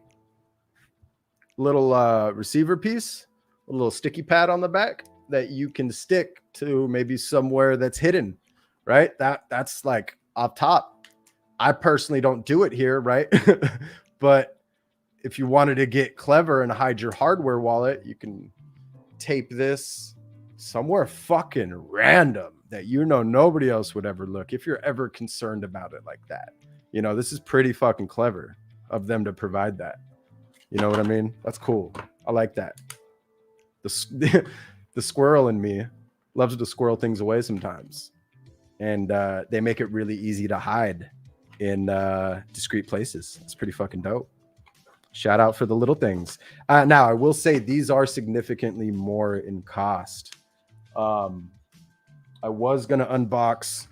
little receiver piece, a little sticky pad on the back that you can stick to maybe somewhere that's hidden, right? That's like off top. I personally don't do it here, right? But if you wanted to get clever and hide your hardware wallet, you can tape this somewhere fucking random that nobody else would ever look if you're ever concerned about it like that. This is pretty fucking clever of them to provide that. You know what I mean? That's cool. I like that. The squirrel in me loves to squirrel things away sometimes. And they make it really easy to hide in discreet places. It's pretty fucking dope. Shout out for the little things. Now, I will say these are significantly more in cost. I was going to unbox.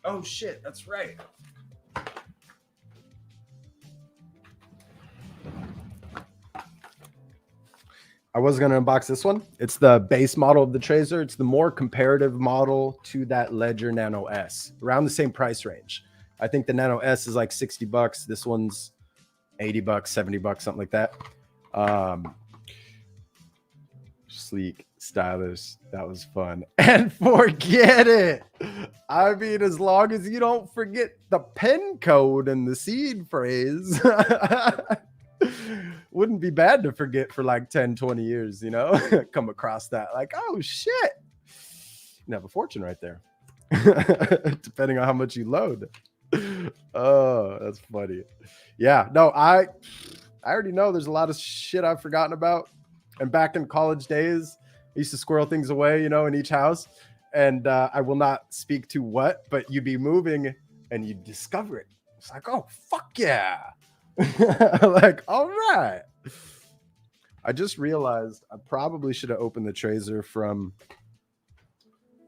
Oh, shit. That's right. I was going to unbox this one. It's the base model of the Trezor. It's the more comparative model to that Ledger Nano S, around the same price range. I think the Nano S is like 60 bucks. This one's 80 bucks, 70 bucks, something like that. Sleek, stylish. That was fun. And forget it. I mean, as long as you don't forget the pen code and the seed phrase, wouldn't be bad to forget for like 10, 20 years, come across that like, oh shit. You have a fortune right there. Depending on how much you load. Oh, that's funny. Yeah, no, I already know there's a lot of shit I've forgotten about. And back in college days, I used to squirrel things away, in each house. And I will not speak to what, but you'd be moving and you'd discover it. It's like, oh, fuck yeah. Like, all right. I just realized I probably should have opened the Trezor from,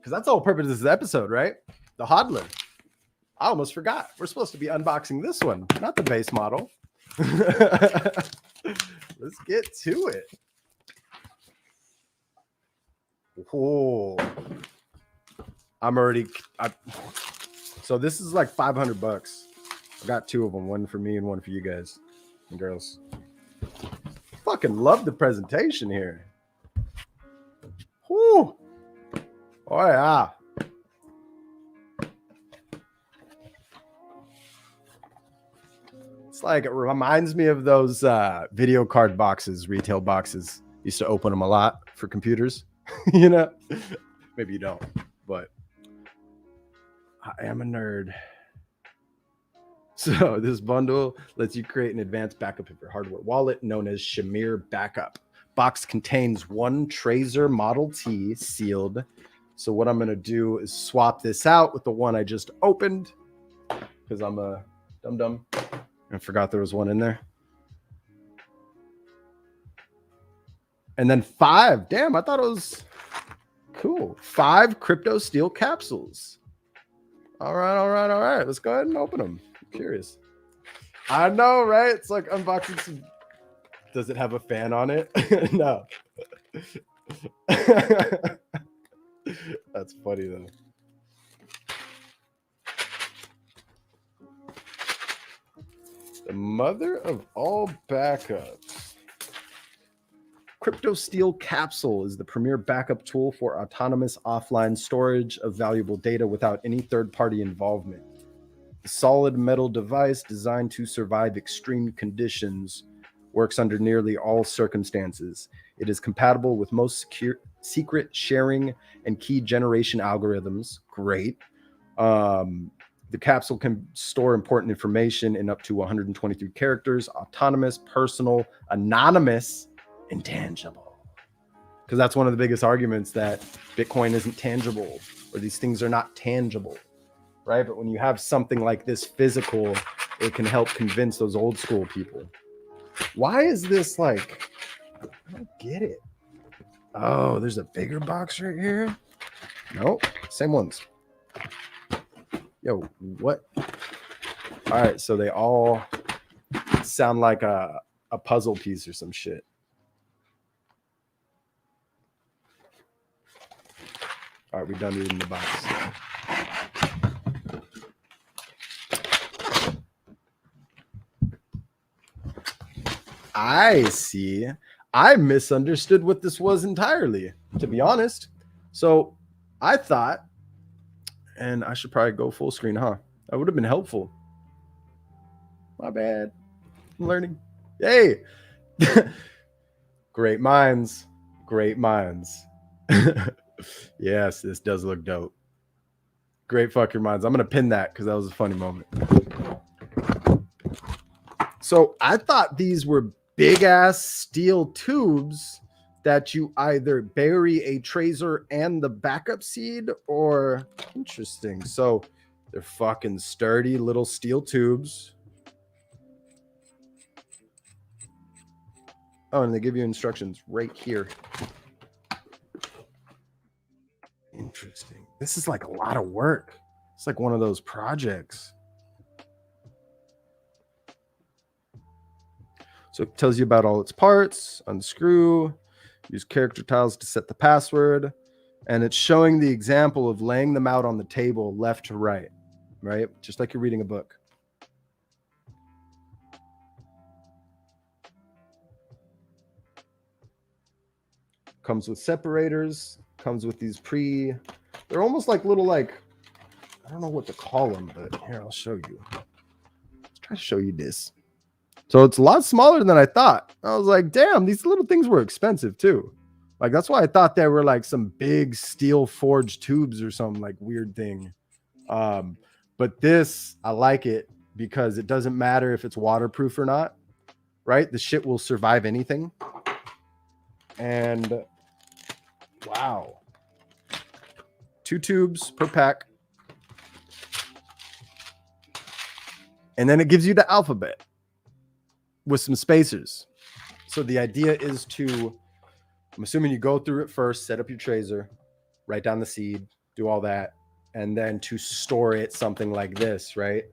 because that's the whole purpose of this episode, right? The Hodler. I almost forgot. We're supposed to be unboxing this one, not the base model. Let's get to it. Oh, so this is like $500. I got two of them, one for me and one for you guys and girls. Fucking love the presentation here. Whoo. Oh yeah. It's like, it reminds me of those video card boxes, retail boxes. Used to open them a lot for computers. You know, maybe you don't, but I am a nerd. So this bundle lets you create an advanced backup of your hardware wallet known as Shimmer Backup. Box contains one Trezor Model T sealed. So what I'm going to do is swap this out with the one I just opened because I'm a dum-dum and forgot there was one in there. And then 5. Damn, I thought it was cool. 5 crypto steel capsules. All right. Let's go ahead and open them. Curious. I know, right? It's like unboxing some. Does it have a fan on it? No. That's funny though. The mother of all backups. Crypto Steel Capsule is the premier backup tool for autonomous offline storage of valuable data without any third-party involvement. The solid metal device designed to survive extreme conditions works under nearly all circumstances. It is compatible with most secret sharing and key generation algorithms. Great. The capsule can store important information in up to 123 characters, autonomous, personal, anonymous, intangible. Because that's one of the biggest arguments, that Bitcoin isn't tangible, or these things are not tangible. Right? But when you have something like this physical, it can help convince those old school people. Why is this like, I don't get it. Oh, there's a bigger box right here. Nope, same ones. Yo, what? All right, so they all sound like a puzzle piece or some shit. All right, we're done reading the box. I see. I misunderstood what this was entirely, to be honest. So I thought, and I should probably go full screen, huh? That would have been helpful. My bad. I'm learning. Hey. Great minds. Great minds. Yes, this does look dope. Great fucking minds. I'm going to pin that because that was a funny moment. So I thought these were big ass steel tubes that you either bury a Trezor and the backup seed, or interesting. So they're fucking sturdy little steel tubes. Oh, and they give you instructions right here. Interesting. This is like a lot of work. It's like one of those projects. So it tells you about all its parts, unscrew, use character tiles to set the password. And it's showing the example of laying them out on the table left to right, right? Just like you're reading a book. Comes with separators, comes with these they're almost like little, I don't know what to call them, but here, I'll show you. Let's try to show you this. So it's a lot smaller than I thought. I was like, damn, these little things were expensive too. Like, that's why I thought they were like some big steel forged tubes or some like weird thing. But this, I like it because it doesn't matter if it's waterproof or not, right? The shit will survive anything. And wow. 2 tubes per pack. And then it gives you the alphabet with some spacers. So the idea is to, I'm assuming you go through it first, set up your Trezor, write down the seed, do all that, and then to store it something like this, right?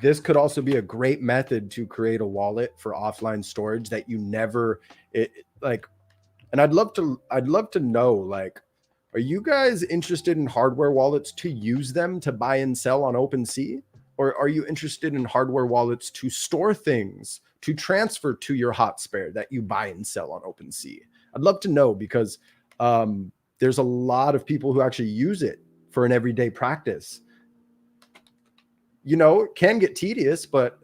This could also be a great method to create a wallet for offline storage that you never like. And I'd love to know, like, are you guys interested in hardware wallets to use them to buy and sell on OpenSea? Or are you interested in hardware wallets to store things, to transfer to your hot spare that you buy and sell on OpenSea? I'd love to know, because there's a lot of people who actually use it for an everyday practice. You know, it can get tedious, but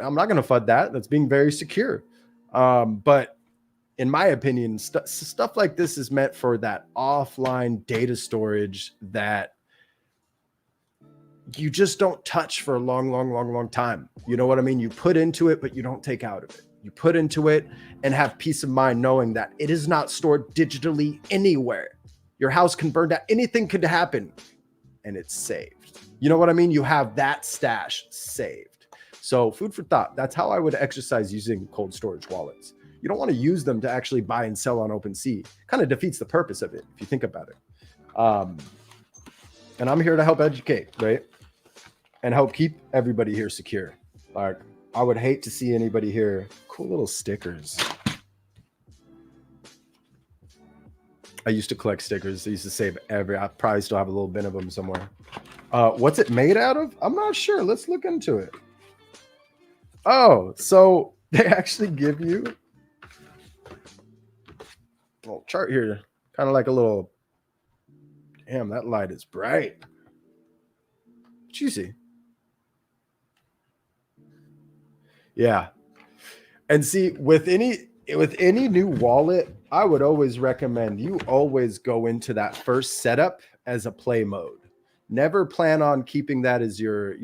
I'm not going to FUD that. That's being very secure. But in my opinion, stuff like this is meant for that offline data storage that you just don't touch for a long time. You know what I mean? You put into it, but you don't take out of it. You put into it and have peace of mind knowing that it is not stored digitally anywhere. Your house can burn down. Anything could happen and it's saved. You know what I mean? You have that stash saved. So food for thought. That's how I would exercise using cold storage wallets. You don't want to use them to actually buy and sell on OpenSea. Kind of defeats the purpose of it if you think about it. And I'm here to help educate, right? And help keep everybody here secure. Like, I would hate to see anybody here. Cool little stickers. I used to collect stickers. I used to save I probably still have a little bin of them somewhere. What's it made out of? I'm not sure. Let's look into it. Oh, so they actually give you a little chart here. Kind of like a little, damn, that light is bright. What you see? Yeah. And see, with any new wallet, I would always recommend you always go into that first setup as a play mode. Never plan on keeping that as your,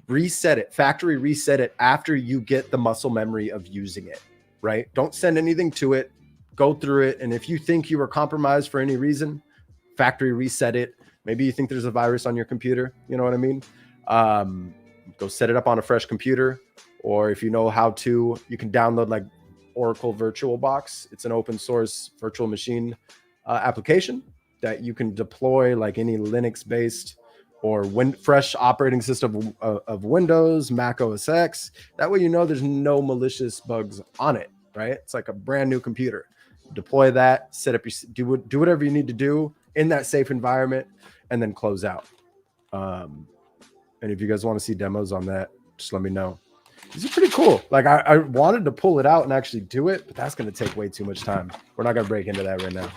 reset it, factory reset it after you get the muscle memory of using it, right? Don't send anything to it. Go through it. And if you think you were compromised for any reason, factory reset it. Maybe you think there's a virus on your computer. You know what I mean? Go set it up on a fresh computer. Or if you know how to, you can download like Oracle VirtualBox. It's an open source virtual machine application that you can deploy like any Linux-based or fresh operating system of Windows, Mac OS X. That way you know there's no malicious bugs on it, right? It's like a brand new computer. Deploy that, set up your, do whatever you need to do in that safe environment, and then close out. And if you guys want to see demos on that, just let me know. These are pretty cool. Like I wanted to pull it out and actually do it, but that's going to take way too much time. We're not going to break into that right now.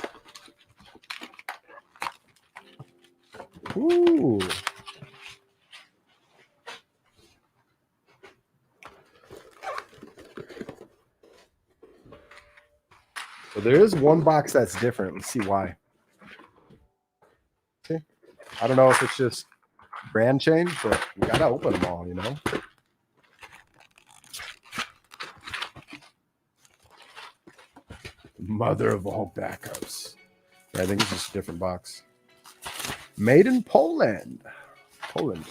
Ooh. So there is one box that's different. Let's see why. Okay. I don't know if it's just brand change, but we got to open them all, you know? Mother of all backups. Yeah, I think it's just a different box. Made in Poland. Poland.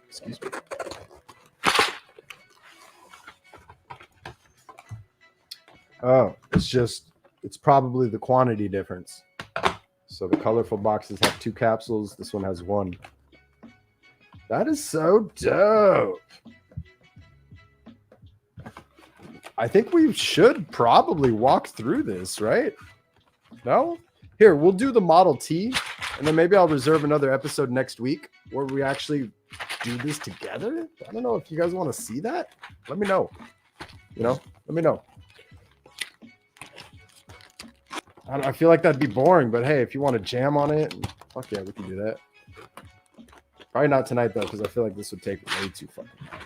Excuse me. Oh, it's probably the quantity difference. So the colorful boxes have 2 capsules. This one has 1. That is so dope. I think we should probably walk through this, right? No? Here, we'll do the Model T, and then maybe I'll reserve another episode next week where we actually do this together. I don't know if you guys want to see that. Let me know. Let me know. I feel like that'd be boring, but hey, if you want to jam on it, fuck yeah, we can do that. Probably not tonight, though, because I feel like this would take way too fucking long.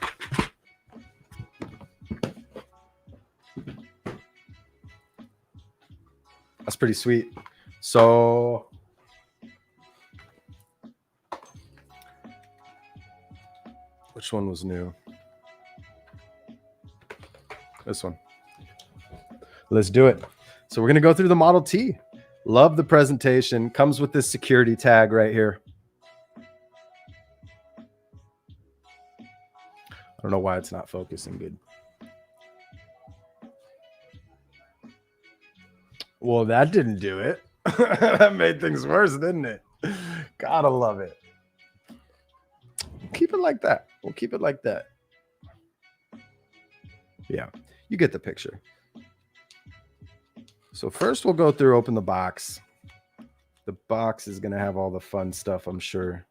That's pretty sweet. So which one was new? This one. Let's do it. So we're going to go through the Model T. Love the presentation. Comes with this security tag right here. I don't know why it's not focusing good. Well, that didn't do it. That made things worse, didn't it? Gotta love it. Keep it like that. We'll keep it like that. Yeah, you get the picture. So first we'll go through, open the box. The box is going to have all the fun stuff, I'm sure.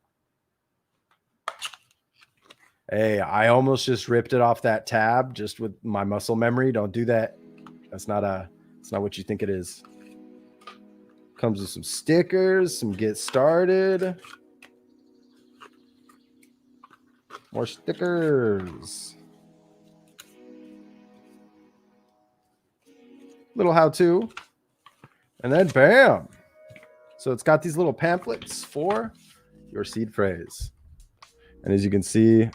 Hey, I almost just ripped it off that tab just with my muscle memory. Don't do that. That's not what you think it is. Comes with some stickers, some get started. More stickers. Little how-to. And then bam. So it's got these little pamphlets for your seed phrase. And as you can see,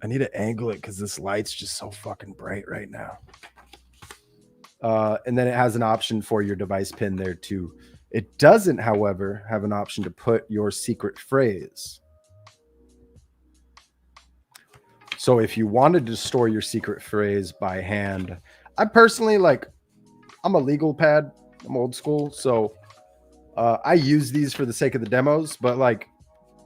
I need to angle it because this light's just so fucking bright right now. And then it has an option for your device pin there too. It doesn't, however, have an option to put your secret phrase. So if you wanted to store your secret phrase by hand, I personally I'm a legal pad. I'm old school. So I use these for the sake of the demos, but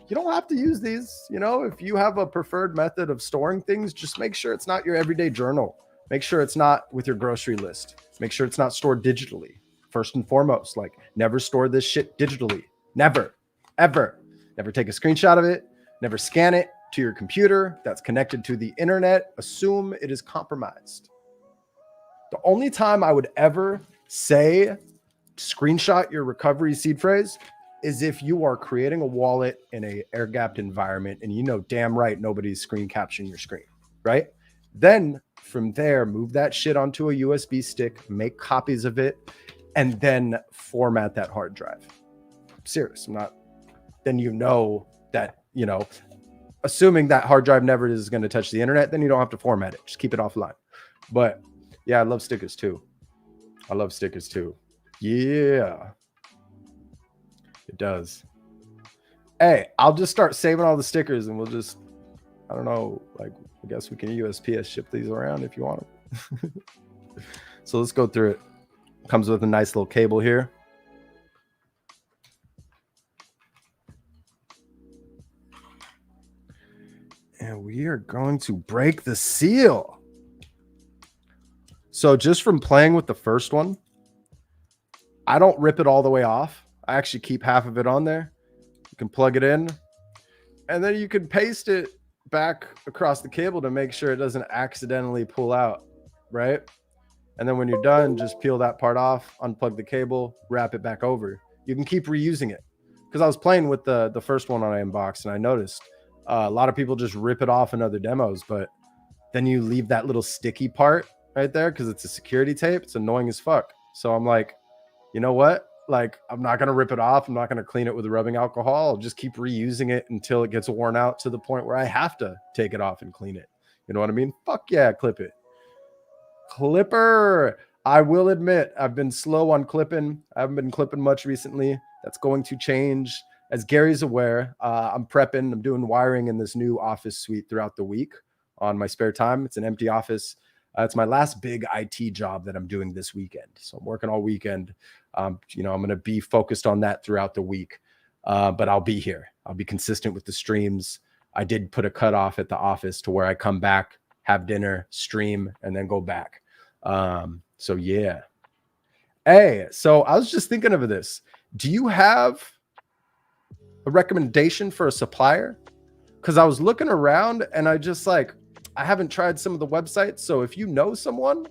you don't have to use these. You know, if you have a preferred method of storing things, just make sure it's not your everyday journal. Make sure it's not with your grocery list. Make sure it's not stored digitally. First and foremost, never store this shit digitally. Never, ever. Never take a screenshot of it. Never scan it to your computer that's connected to the internet. Assume it is compromised. The only time I would ever say screenshot your recovery seed phrase is if you are creating a wallet in a air-gapped environment and you know damn right nobody's screen capturing your screen, right? Then from there, move that shit onto a USB stick, make copies of it, and then format that hard drive. I'm serious. I'm not. Then you know that, assuming that hard drive never is going to touch the internet, then you don't have to format it. Just keep it offline. But yeah, I love stickers too. Yeah. It does. Hey, I'll just start saving all the stickers and we'll just, I don't know, I guess we can USPS ship these around if you want them. So let's go through it. Comes with a nice little cable here. And we are going to break the seal. So just from playing with the first one, I don't rip it all the way off. I actually keep half of it on there. You can plug it in, and then you can paste it back across the cable to make sure it doesn't accidentally pull out, right? And then when you're done, just peel that part off, unplug the cable, wrap it back over. You can keep reusing it. Because I was playing with the first one on Unbox, and I noticed a lot of people just rip it off in other demos, but then you leave that little sticky part right there because it's a security tape. It's annoying as fuck. So I'm like, you know what? I'm not going to rip it off. I'm not going to clean it with rubbing alcohol. I'll just keep reusing it until it gets worn out to the point where I have to take it off and clean it. You know what I mean? Fuck yeah, clip it. Clipper. I will admit, I've been slow on clipping. I haven't been clipping much recently. That's going to change. As Gary's aware, I'm prepping. I'm doing wiring in this new office suite throughout the week on my spare time. It's an empty office. It's my last big IT job that I'm doing this weekend. So I'm working all weekend. I'm going to be focused on that throughout the week. But I'll be here. I'll be consistent with the streams. I did put a cutoff at the office to where I come back, have dinner, stream, and then go back. So yeah. Hey, so I was just thinking of this. Do you have a recommendation for a supplier? Because I was looking around and I just I haven't tried some of the websites. So if you know someone,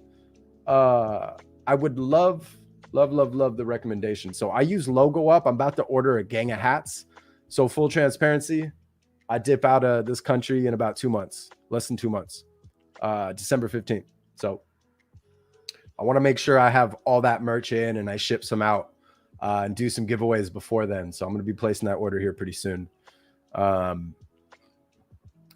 I would love the recommendation. So I use Logo Up. I'm about to order a gang of hats. So full transparency, I dip out of this country in about 2 months, less than 2 months, December 15th. So I want to make sure I have all that merch in and I ship some out and do some giveaways before then. So I'm going to be placing that order here pretty soon.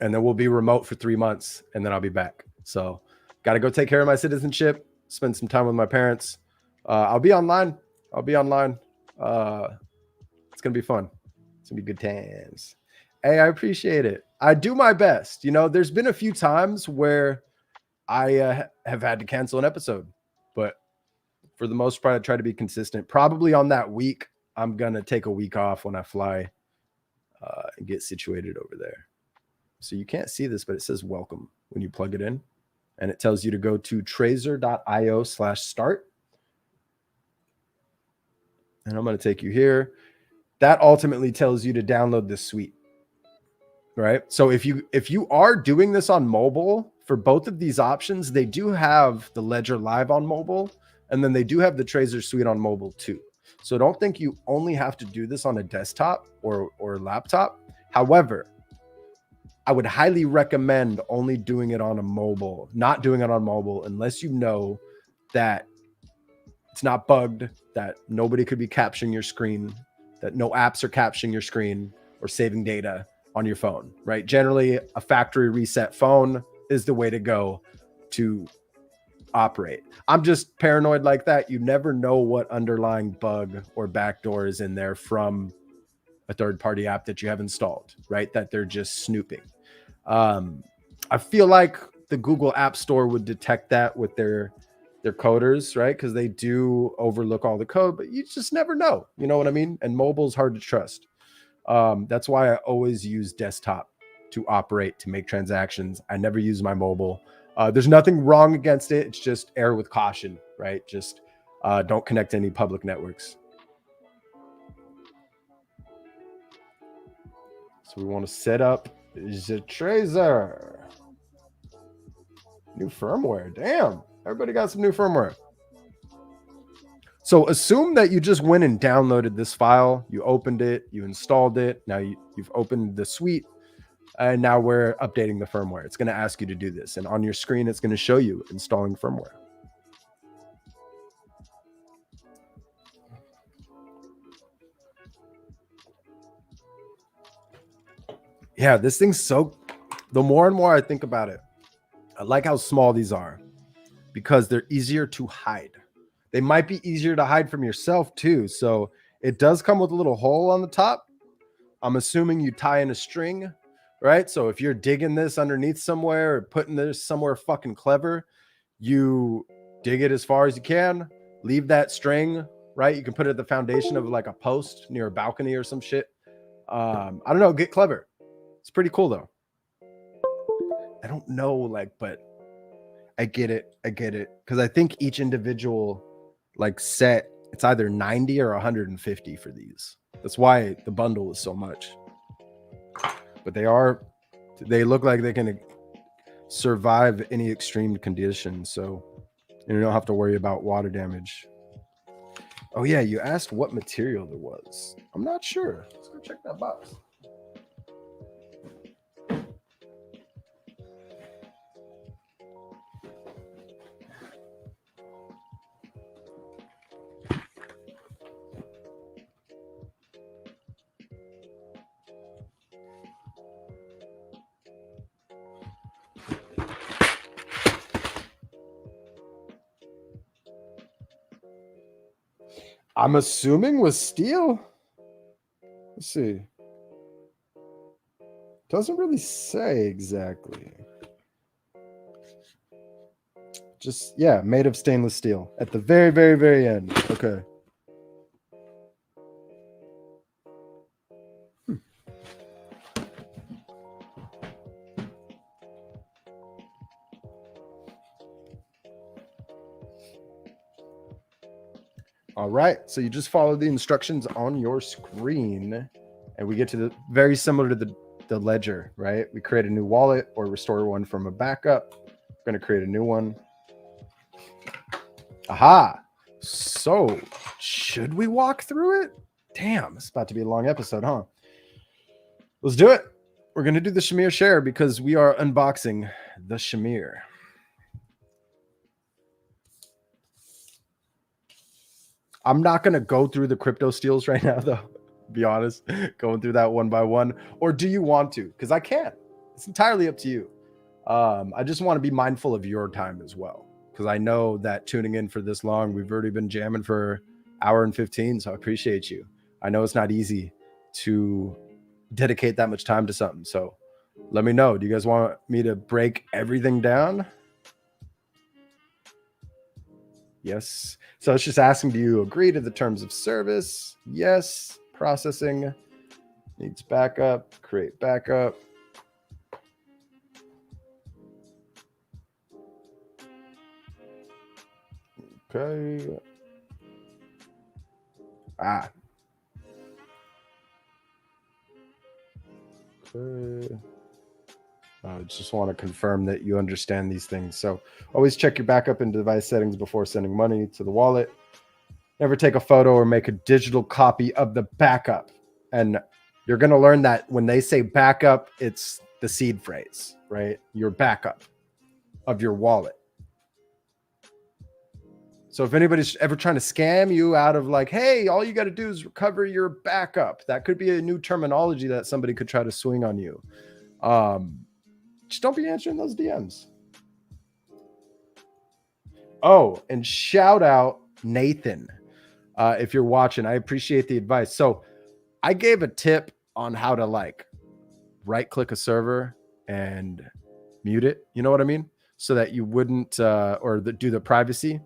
And then we'll be remote for 3 months and then I'll be back. So got to go take care of my citizenship, spend some time with my parents. I'll be online. It's going to be fun. It's going to be good times. Hey, I appreciate it. I do my best. There's been a few times where I have had to cancel an episode, but For the most part, I try to be consistent. Probably on that week, I'm going to take a week off when I fly and get situated over there. So you can't see this, but it says welcome when you plug it in. And it tells you to go to trezor.io/start. And I'm going to take you here. That ultimately tells you to download this suite. Right? So if you are doing this on mobile, for both of these options, they do have the Ledger Live on mobile, and then they do have the Trezor suite on mobile too. So don't think you only have to do this on a desktop or laptop. However, I would highly recommend only doing it on a mobile, not doing it on mobile unless you know that it's not bugged, that nobody could be capturing your screen, that no apps are capturing your screen or saving data on your phone, right? Generally, a factory reset phone is the way to go to operate. I'm just paranoid like that. You never know what underlying bug or backdoor is in there from a third-party app that you have installed, right? That they're just snooping. I feel like the Google App Store would detect that with their coders, right? Because they do overlook all the code, but you just never know. You know what I mean? And mobile is hard to trust. That's why I always use desktop to operate, to make transactions. I never use my mobile. There's nothing wrong against it. It's just err with caution, right? Just don't connect to any public networks. So we want to set up the Trezor. New firmware. Damn. Everybody got some new firmware. So assume that you just went and downloaded this file. You opened it. You installed it. Now you've opened the suite. And now we're updating the firmware. It's going to ask you to do this. And on your screen, it's going to show you installing firmware. Yeah, this thing's so... The more and more I think about it, I like how small these are because they're easier to hide. They might be easier to hide from yourself too. So it does come with a little hole on the top. I'm assuming you tie in a string, right? So if you're digging this underneath somewhere or putting this somewhere fucking clever, you dig it as far as you can, leave that string, right? You can put it at the foundation of like a post near a balcony or some shit. I don't know, get clever. It's pretty cool though. I don't know, like, but I get it. I get it. Because I think each individual like set, it's either 90 or 150 for these. That's why the bundle is so much. But they look like they can survive any extreme conditions. So you don't have to worry about water damage. Oh yeah, you asked what material there was. I'm not sure. Let's go check that box. I'm assuming was steel. Let's see. Doesn't really say exactly. Just, yeah, made of stainless steel at the very, very, very end. Okay. All right, so you just follow the instructions on your screen, and we get to the very similar to the Ledger, right? We create a new wallet or restore one from a backup. We're going to create a new one. Aha! So, should we walk through it? Damn, it's about to be a long episode, huh? Let's do it. We're going to do the Shimmer share because we are unboxing the Shimmer. I'm not going to go through the crypto steals right now, though. Be honest, going through that one by one. Or do you want to? Because I can. It's entirely up to you. I just want to be mindful of your time as well. Because I know that tuning in for this long, we've already been jamming for an hour and 15. So I appreciate you. I know it's not easy to dedicate that much time to something. So let me know. Do you guys want me to break everything down? Yes. So it's just asking, do you agree to the terms of service? Yes. Processing needs backup. Create backup. Okay. Okay. I just want to confirm that you understand these things. So always check your backup and device settings before sending money to the wallet. Never take a photo or make a digital copy of the backup. And you're going to learn that when they say backup, it's the seed phrase, right? Your backup of your wallet. So if anybody's ever trying to scam you out of like, hey, all you got to do is recover your backup, that could be a new terminology that somebody could try to swing on you. Just don't be answering those DMs. Oh, and shout out Nathan. If you're watching, I appreciate the advice. So I gave a tip on how to like right click a server and mute it. You know what I mean? So that you wouldn't do the privacy.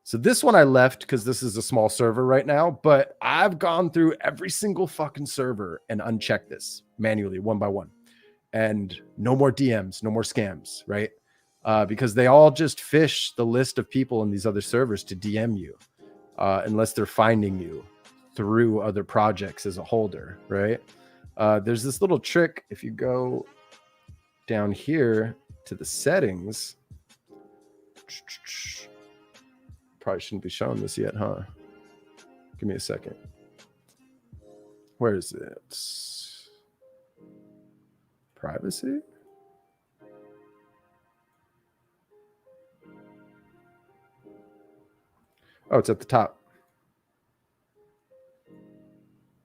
So this one I left because this is a small server right now, but I've gone through every single fucking server and unchecked this manually one by one. And no more DMs, no more scams, right? Because they all just fish the list of people in these other servers to DM you, unless they're finding you through other projects as a holder, right? There's this little trick. If you go down here to the settings, probably shouldn't be showing this yet, huh? Give me a second. Where is it? Privacy? Oh, it's at the top.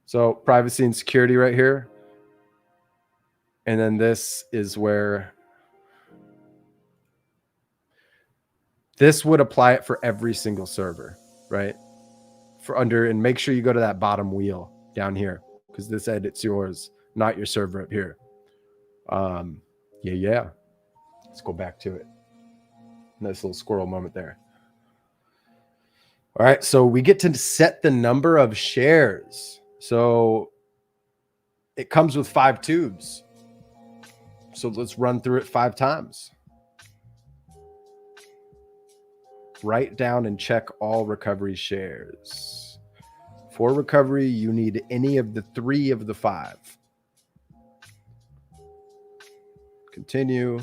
So privacy and security right here. And then this is where this would apply it for every single server, right? And make sure you go to that bottom wheel down here because this edit's yours, not your server up here. Yeah. Let's go back to it. Nice little squirrel moment there. All right, so we get to set the number of shares. So it comes with 5 tubes. So let's run through it 5 times. Write down and check all recovery shares. For recovery, you need any of the 3 of the 5. Continue.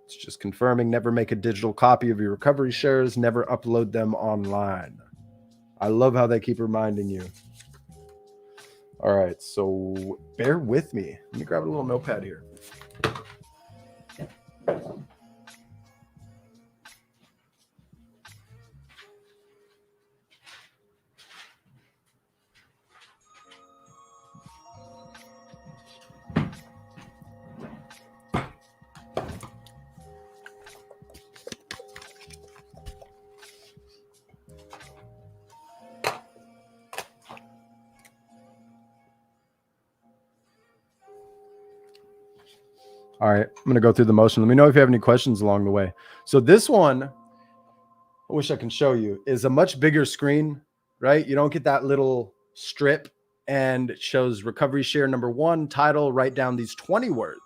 It's just confirming. Never make a digital copy of your recovery shares. Never upload them online. I love how they keep reminding you. All right, so bear with me. Let me grab a little notepad here. All right, I'm going to go through the motion. Let me know if you have any questions along the way. So this one, I wish I can show you, is a much bigger screen, right? You don't get that little strip, and it shows recovery share number 1, title, write down these 20 words,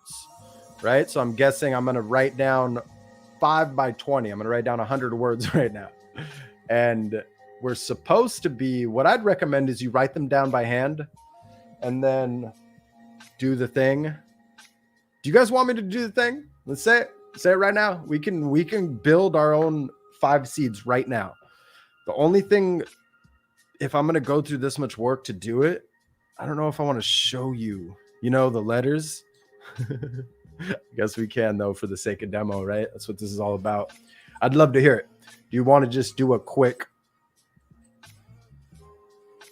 right? So I'm guessing I'm going to write down 5 by 20. I'm going to write down 100 words right now. And we're supposed to be, what I'd recommend is you write them down by hand and then do the thing. Do you guys want me to do the thing? Let's say it. Say it right now. We can build our own 5 seeds right now. The only thing, if I'm going to go through this much work to do it, I don't know if I want to show you, the letters. I guess we can, though, for the sake of demo, right? That's what this is all about. I'd love to hear it. Do you want to just do a quick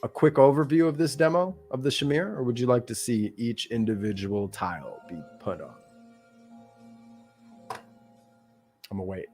overview of this demo of the Shimmer, or would you like to see each individual tile be put on? I'm gonna wait.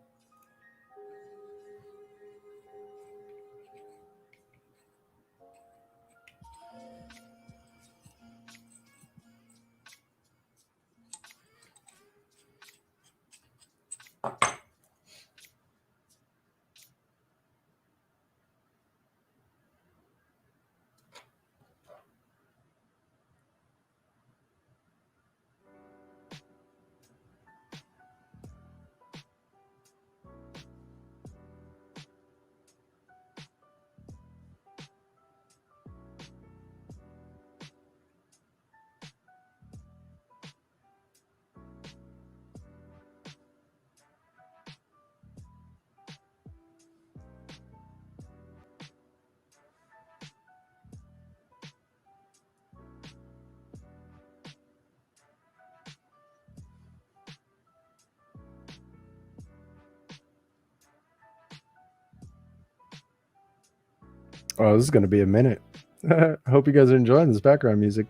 Oh, this is going to be a minute. I hope you guys are enjoying this background music.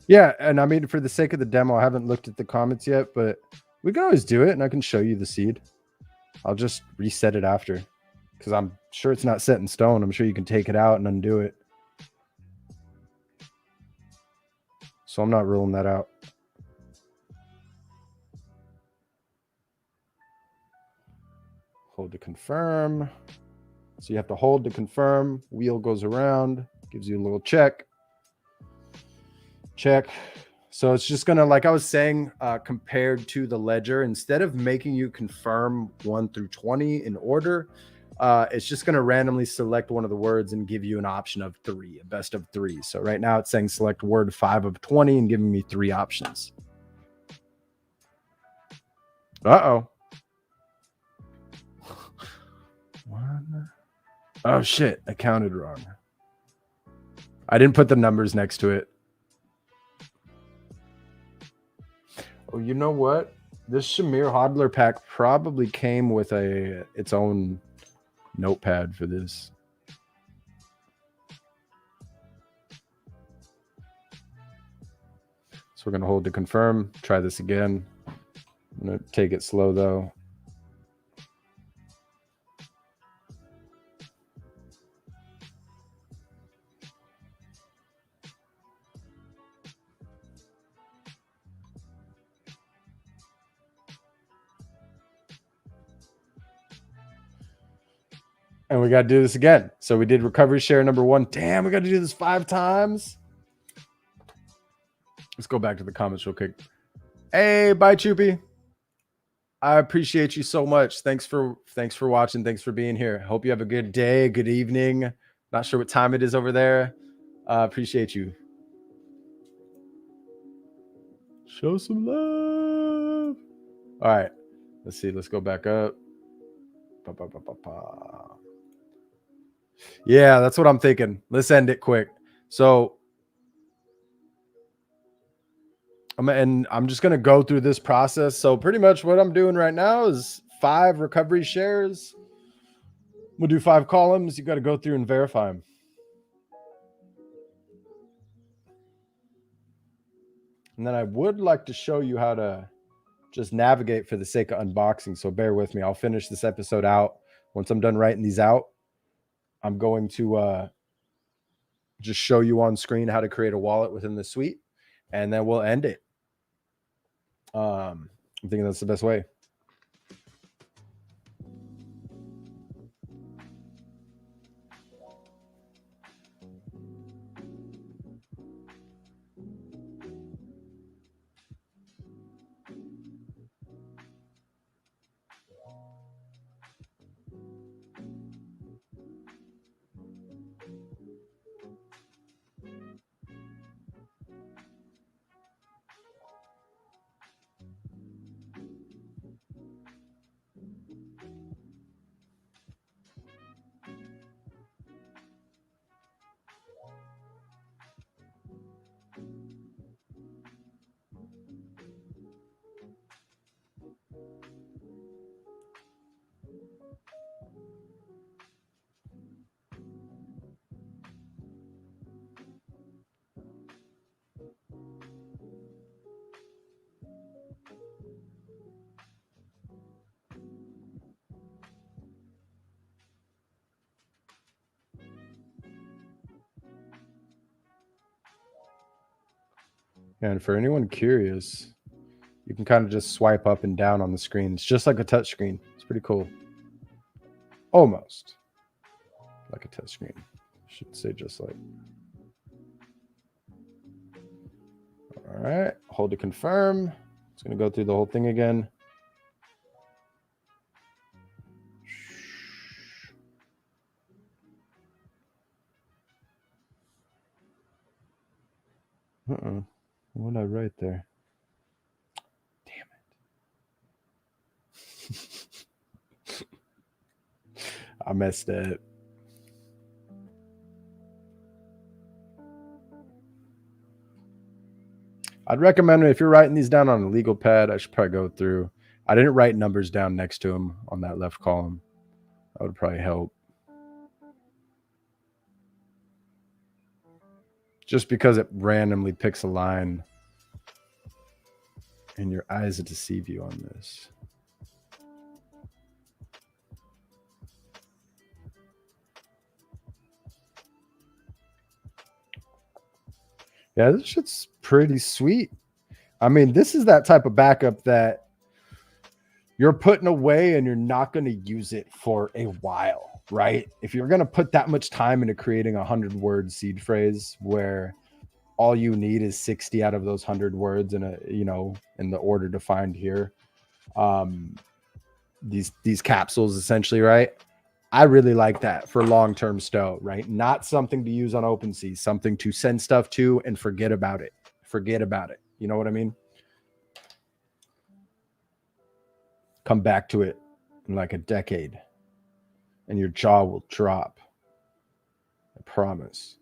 Yeah, and I mean, for the sake of the demo, I haven't looked at the comments yet, but we can always do it, and I can show you the seed. I'll just reset it after, because I'm sure it's not set in stone. I'm sure you can take it out and undo it. So I'm not ruling that out. Hold to confirm. So you have to hold to confirm. Wheel goes around, gives you a little check. Check. So it's just going to, like I was saying, compared to the ledger, instead of making you confirm 1 through 20 in order, it's just going to randomly select one of the words and give you an option of 3, a best of 3. So right now it's saying select word 5 of 20 and giving me 3 options. Uh-oh. Oh, shit. I counted wrong. I didn't put the numbers next to it. Oh, you know what? This Shimmer Hodler pack probably came with its own notepad for this. So we're going to hold to confirm. Try this again. I'm going to take it slow, though. And we got to do this again. So we did recovery share number 1. Damn, we got to do this 5 times. Let's go back to the comments real quick. Hey, bye, Choopy. I appreciate you so much. Thanks for watching. Thanks for being here. Hope you have a good day, good evening. Not sure what time it is over there. Appreciate you. Show some love. All right. Let's see. Let's go back up. Yeah, that's what I'm thinking. Let's end it quick. So I'm just going to go through this process. So pretty much what I'm doing right now is 5 recovery shares. We'll do 5 columns. You got to go through and verify them. And then I would like to show you how to just navigate for the sake of unboxing. So bear with me. I'll finish this episode out. Once I'm done writing these out, I'm going to just show you on screen how to create a wallet within the suite, and then we'll end it. I'm thinking that's the best way. And for anyone curious, you can kind of just swipe up and down on the screen. It's just like a touch screen. It's pretty cool. Almost like a touch screen. Should say just like. All right. Hold to confirm. It's going to go through the whole thing again. What did I write there? Damn it. I messed up. I'd recommend if you're writing these down on a legal pad, I should probably go through. I didn't write numbers down next to them on that left column. That would probably help. Just because it randomly picks a line and your eyes deceive you on this. Yeah, this shit's pretty sweet. I mean, this is that type of backup that you're putting away and you're not going to use it for a while, right? If you're going to put that much time into creating a 100-word seed phrase where all you need is 60 out of those 100 words in a, you know, in the order defined here, these capsules essentially, right? I really like that for long-term stow, right? Not something to use on OpenSea, something to send stuff to and forget about it. Forget about it. You know what I mean? Come back to it in like a decade and your jaw will drop. I promise.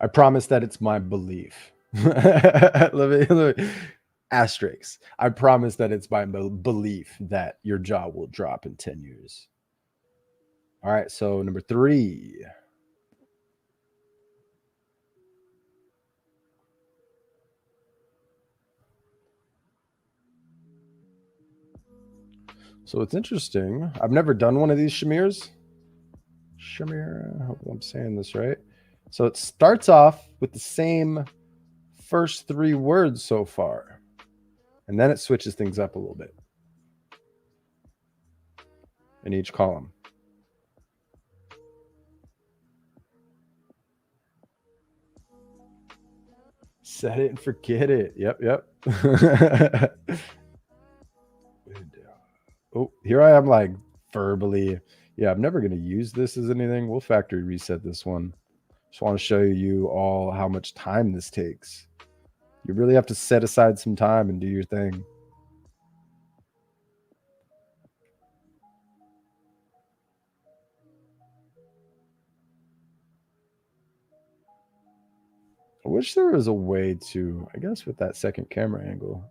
I promise that it's my belief. let me asterisk. I promise that it's my belief that your jaw will drop in 10 years. All right, so number 3. So it's interesting. I've never done one of these Shimmers. Shimmer, I hope I'm saying this right. So it starts off with the same first 3 words so far, and then it switches things up a little bit in each column. Set it and forget it. Yep. Oh, here I am like verbally. Yeah, I'm never going to use this as anything. We'll factory reset this one. Just want to show you all how much time this takes. You really have to set aside some time and do your thing. I wish there was a way to, I guess with that second camera angle.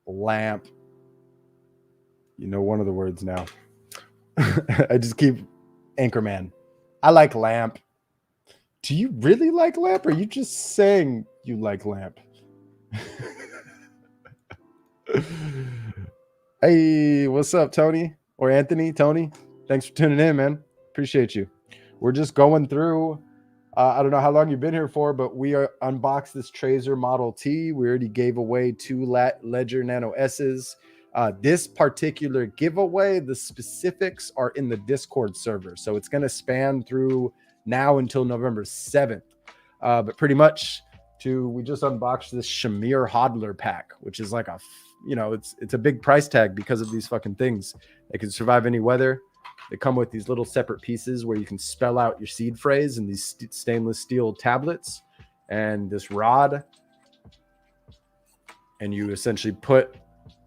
Lamp. You know one of the words now. I just keep Anchorman. I like lamp. Do you really like lamp, or are you just saying you like lamp? Hey, what's up, Tony? Or Anthony? Tony? Thanks for tuning in, man. Appreciate you. We're just going through. I don't know how long you've been here for, but we are unboxed this Trezor Model T. We already gave away 2 Ledger Nano S's. This particular giveaway, the specifics are in the Discord server. So it's going to span through now until November 7th. But pretty much we just unboxed this Shimmer Hodler pack, which is like a, you know, it's a big price tag because of these fucking things. They can survive any weather. They come with these little separate pieces where you can spell out your seed phrase in these stainless steel tablets and this rod. And you essentially put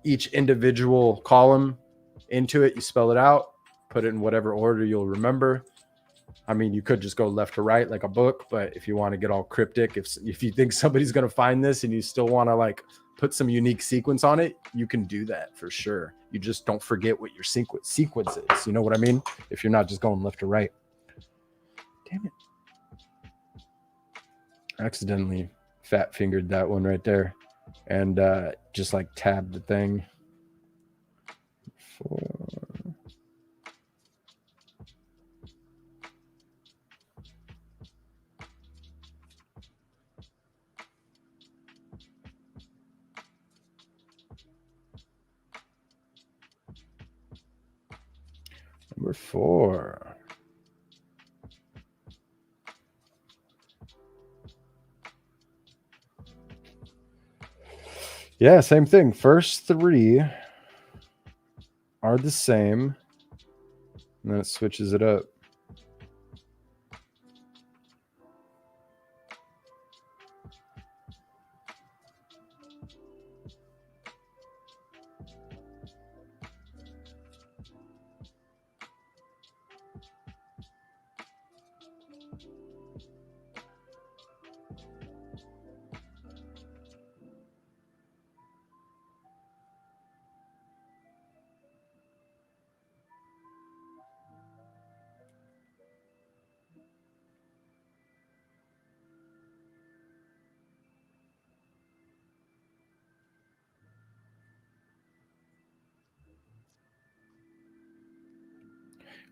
each individual column into it. You spell it out, put it in whatever order you'll remember. I mean, you could just go left to right like a book, but if you want to get all cryptic, if you think somebody's going to find this and you still want to like put some unique sequence on it, you can do that for sure. You just don't forget what your sequence is. You know what I mean? If you're not just going left to right. Damn it. Accidentally fat fingered that one right there and just like tabbed the thing. 4. Number 4. Yeah, same thing. First three are the same. And then it switches it up.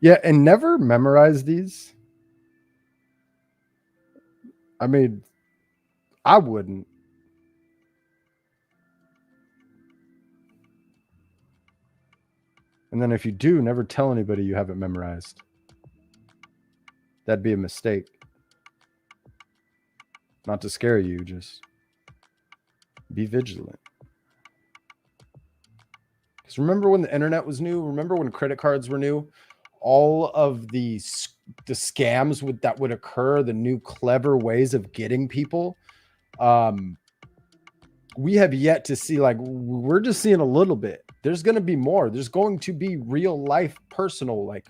Yeah, and never memorize these. I mean, I wouldn't. And then if you do, never tell anybody you have it memorized. That'd be a mistake. Not to scare you, just be vigilant. Because remember when the internet was new? Remember when credit cards were new? All of the scams that would occur, the new clever ways of getting people. We have yet to see, like, we're just seeing a little bit. There's going to be more. There's going to be real life personal, like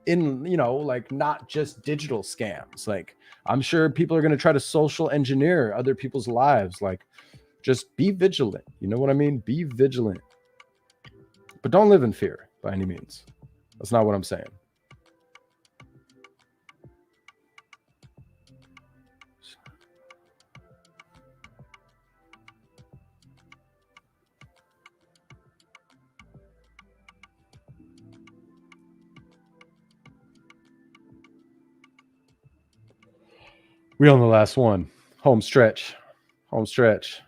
in, you know, like not just digital scams. Like I'm sure people are going to try to social engineer other people's lives. Like just be vigilant. You know what I mean? Be vigilant, but don't live in fear by any means. That's not what I'm saying. We on the last one. Home stretch. Home stretch.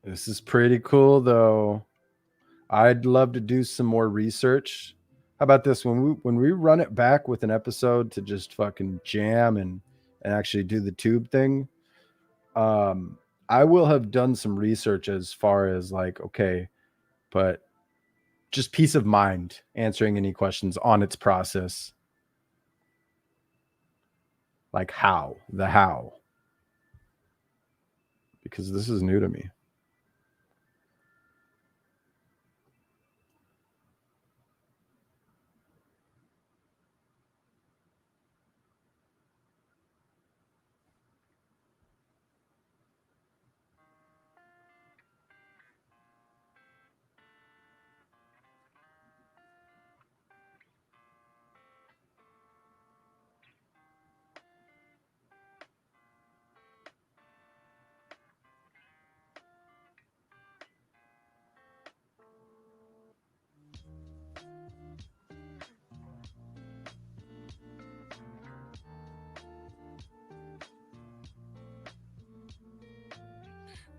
This is pretty cool, though. I'd love to do some more research. How about this? When we run it back with an episode to just fucking jam and actually do the tube thing, I will have done some research as far as like, okay, but just peace of mind answering any questions on its process. Like how, because this is new to me.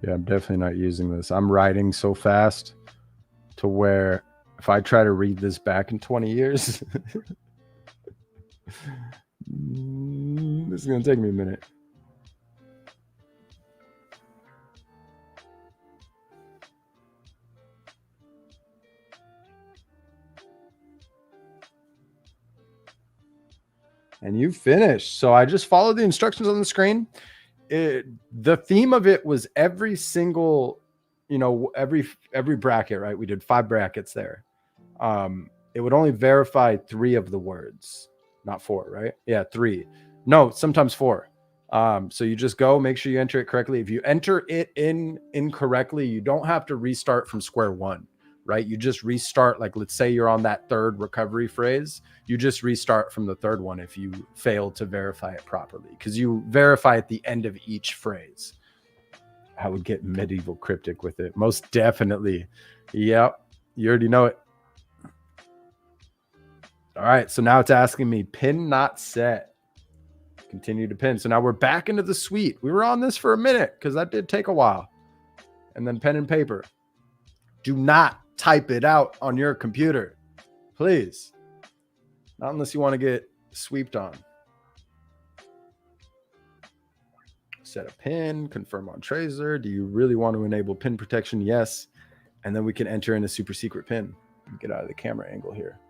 Yeah, I'm definitely not using this. I'm writing so fast to where if I try to read this back in 20 years, this is going to take me a minute. And you finished. So I just followed the instructions on the screen. The theme of it was every single, you know, every bracket, right? We did 5 brackets there. It would only verify 3 of the words, not 4, right? Yeah, 3. No, sometimes 4. So you just go, make sure you enter it correctly. If you enter it in incorrectly, you don't have to restart from square one, right? You just restart. Like, let's say you're on that 3rd recovery phrase, you just restart from the 3rd one if you fail to verify it properly, because you verify at the end of each phrase. I would get medieval cryptic with it, most definitely. Yep, you already know it. All right, so now it's asking me pin not set. Continue to pin. So now we're back into the suite. We were on this for a minute because that did take a while. And then pen and paper. Do not type it out on your computer, please. Not unless you want to get sweeped on. set a pin, confirm on Trezor. Do you really want to enable pin protection? Yes. And then we can enter in a super secret pin. Get out of the camera angle here.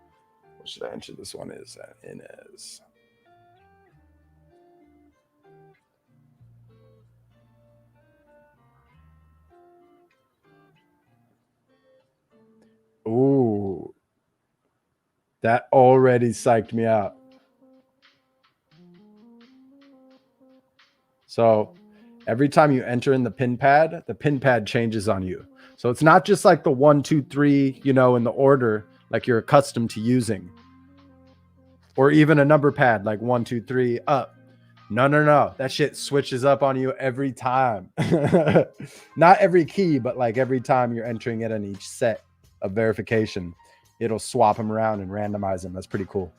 What should I enter this one in as? Ooh. That already psyched me out. So every time you enter in the pin pad changes on you. So it's not just like the 1, 2, 3, you know, in the order like you're accustomed to using. Or even a number pad like 1, 2, 3 up. No. That shit switches up on you every time. Not every key, but like every time you're entering it in each set of verification, it'll swap them around and randomize them. That's pretty cool.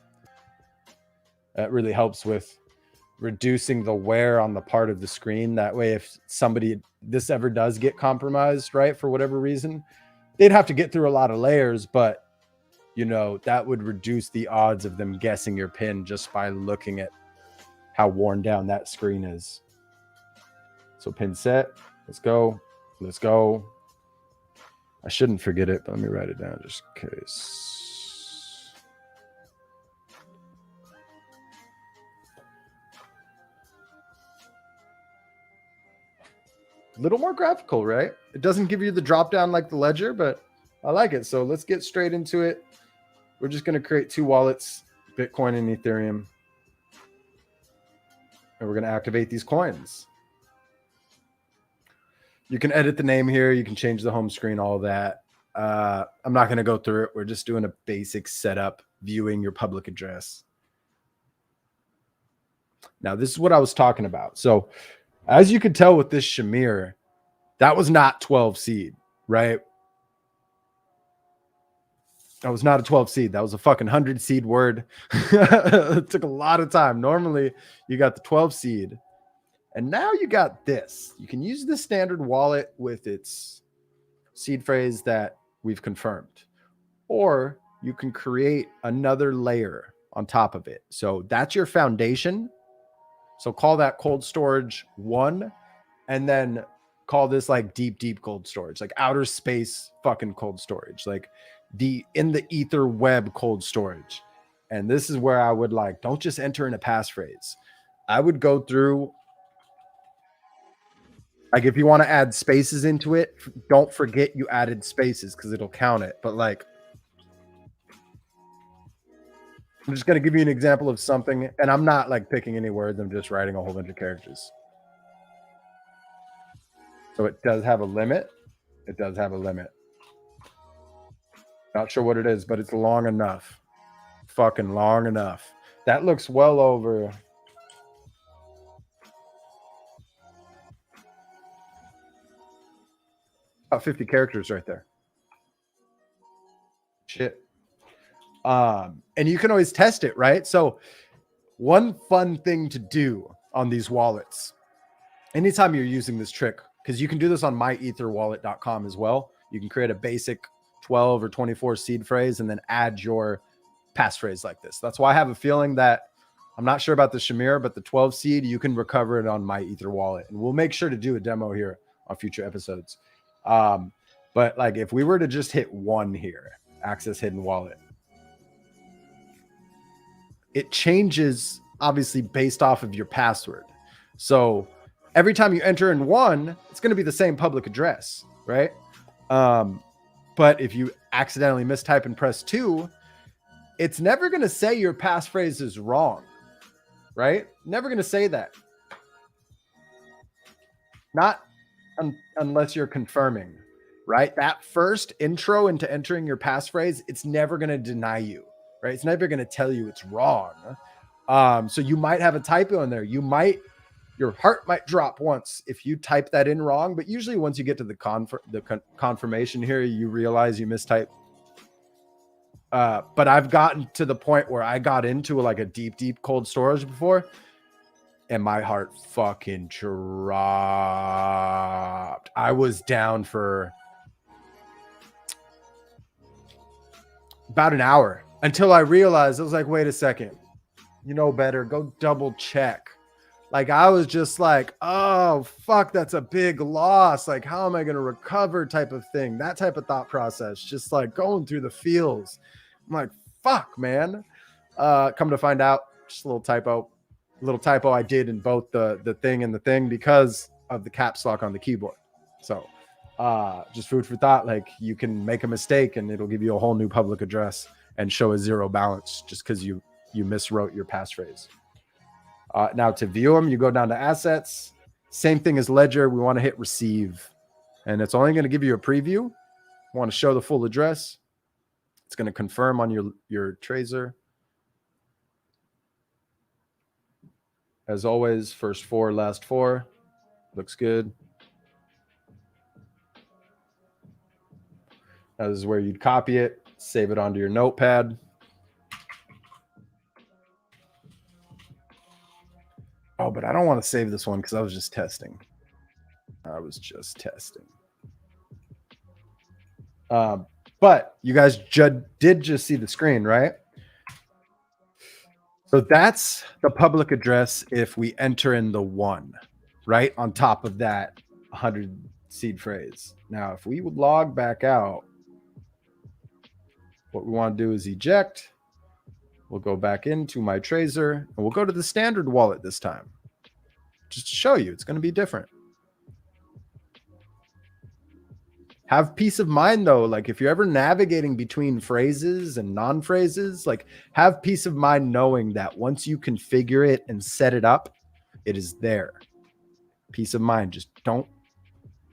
That really helps with reducing the wear on the part of the screen. That way, if this ever does get compromised, right, for whatever reason, they'd have to get through a lot of layers, but you know, that would reduce the odds of them guessing your pin just by looking at how worn down that screen is. So pin set, let's go. I shouldn't forget it, but let me write it down just in case. A little more graphical, right? It doesn't give you the drop down like the Ledger, but I like it. So let's get straight into it. We're just going to create 2 wallets, Bitcoin and Ethereum. And we're going to activate these coins. You can edit the name here. You can change the home screen, all of that. I'm not going to go through it. We're just doing a basic setup, viewing your public address. Now, this is what I was talking about. So as you can tell with this Shimmer, that was not 12 seed, right? That was not a 12 seed. That was a fucking 100 seed word. It took a lot of time. Normally, you got the 12 seed. And now you got this. You can use the standard wallet with its seed phrase that we've confirmed. Or you can create another layer on top of it. So that's your foundation. So call that cold storage 1, and then call this like deep cold storage, like outer space fucking cold storage, like in the ether web cold storage. And this is where I would like, don't just enter in a passphrase. I would go through, like if you want to add spaces into it, don't forget you added spaces because it'll count it. But like, I'm just going to give you an example of something, and I'm not like picking any words. I'm just writing a whole bunch of characters. So it does have a limit. It does have a limit. Not sure what it is, but it's long enough. Fucking long enough. That looks well over. About 50 characters right there. Shit. And you can always test it, right? So one fun thing to do on these wallets, anytime you're using this trick, because you can do this on myetherwallet.com as well. You can create a basic 12 or 24 seed phrase and then add your passphrase like this. That's why I have a feeling that I'm not sure about the Shimmer, but the 12 seed, you can recover it on my Ether wallet. And we'll make sure to do a demo here on future episodes. But like if we were to just hit 1 here, access hidden wallet, it changes obviously based off of your password. So every time you enter in 1, it's going to be the same public address, right? But if you accidentally mistype and press 2, it's never going to say your passphrase is wrong, right? Never going to say that. Not unless you're confirming, right? That first intro into entering your passphrase, it's never going to deny you, right? It's never going to tell you it's wrong. So you might have a typo in there. Your heart might drop once if you type that in wrong, but usually once you get to the confirmation here, you realize you mistyped. But I've gotten to the point where I got into like a deep cold storage before, and my heart fucking dropped. I was down for about an hour until I realized, I was like, wait a second, you know better, go double check. Like I was just like, oh fuck, that's a big loss. Like, how am I gonna recover? Type of thing. That type of thought process. Just like going through the feels. I'm like, fuck, man. Come to find out, just a little typo I did in both the thing and the thing because of the caps lock on the keyboard. So just food for thought. Like you can make a mistake and it'll give you a whole new public address and show a zero balance just because you miswrote your passphrase. Now to view them, you go down to assets. Same thing as Ledger. We want to hit receive, and it's only going to give you a preview. Want to show the full address. It's going to confirm on your Trezor. As always, first 4, last 4. Looks good. Now this is where you'd copy it, save it onto your notepad. Oh, but I don't want to save this one because I was just testing. But you guys did just see the screen, right? So that's the public address if we enter in the 1, right? On top of that 100 seed phrase. Now, if we would log back out, what we want to do is eject. We'll go back into my Trezor and we'll go to the standard wallet this time. Just to show you, it's going to be different. Have peace of mind though. Like if you're ever navigating between phrases and non-phrases, like have peace of mind knowing that once you configure it and set it up, it is there. Peace of mind. Just don't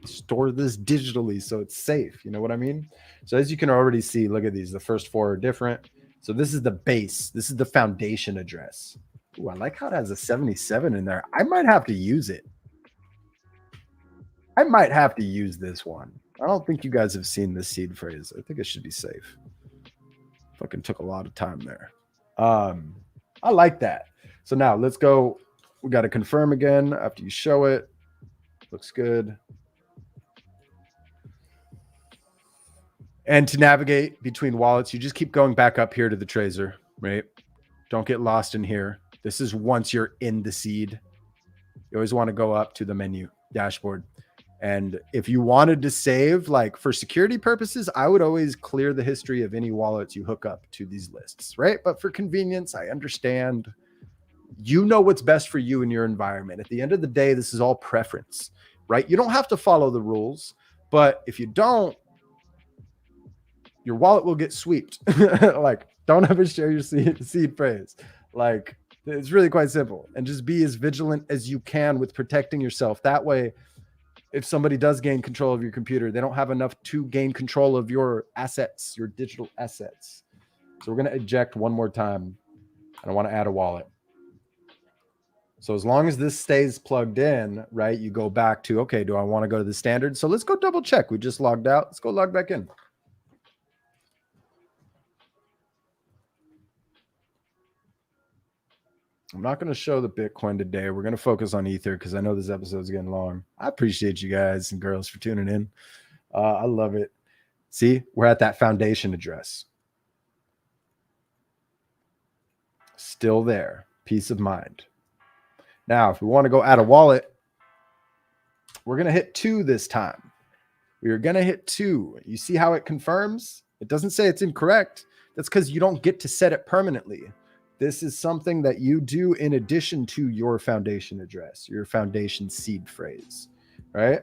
store this digitally so it's safe. You know what I mean? So as you can already see, look at these. The first 4 are different. So this is the base. This is the foundation address. Ooh, I like how it has a 77 in there. I might have to use it. I might have to use this one. I don't think you guys have seen this seed phrase. I think it should be safe. Fucking took a lot of time there. I like that. So now let's go. We got to confirm again after you show it. Looks good. And to navigate between wallets, you just keep going back up here to the Trezor, right? Don't get lost in here. This is once you're in the seed. You always want to go up to the menu dashboard. And if you wanted to save, like for security purposes, I would always clear the history of any wallets you hook up to these lists, right? But for convenience, I understand. You know what's best for you in your environment. At the end of the day, this is all preference, right? You don't have to follow the rules, but if you don't, your wallet will get swept. Like, don't ever share your seed phrase. Like, it's really quite simple. And just be as vigilant as you can with protecting yourself. That way, if somebody does gain control of your computer, they don't have enough to gain control of your assets, your digital assets. So we're going to eject one more time. And I want to add a wallet. So as long as this stays plugged in, right, you go back to, okay, do I want to go to the standard? So let's go double check. We just logged out. Let's go log back in. I'm not going to show the Bitcoin today. We're going to focus on Ether because I know this episode is getting long. I appreciate you guys and girls for tuning in. I love it. See, we're at that foundation address. Still there. Peace of mind. Now, if we want to go add a wallet, we're going to hit 2 this time. We are going to hit 2. You see how it confirms? It doesn't say it's incorrect. That's because you don't get to set it permanently. This is something that you do in addition to your foundation address, your foundation seed phrase, right?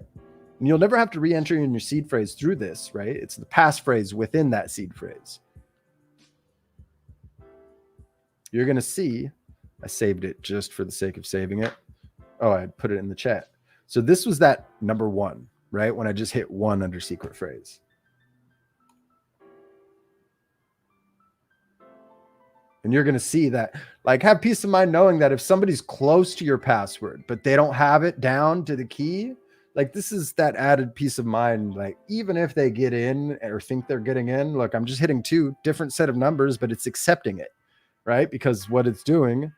And you'll never have to re-enter in your seed phrase through this, right? It's the passphrase within that seed phrase. You're going to see, I saved it just for the sake of saving it. Oh, I put it in the chat. So this was that number 1, right? When I just hit 1 under secret phrase. And you're going to see that, like, have peace of mind knowing that if somebody's close to your password, but they don't have it down to the key, like, this is that added peace of mind. Like, even if they get in or think they're getting in, look, I'm just hitting 2 different set of numbers, but it's accepting it, right? Because what it's doing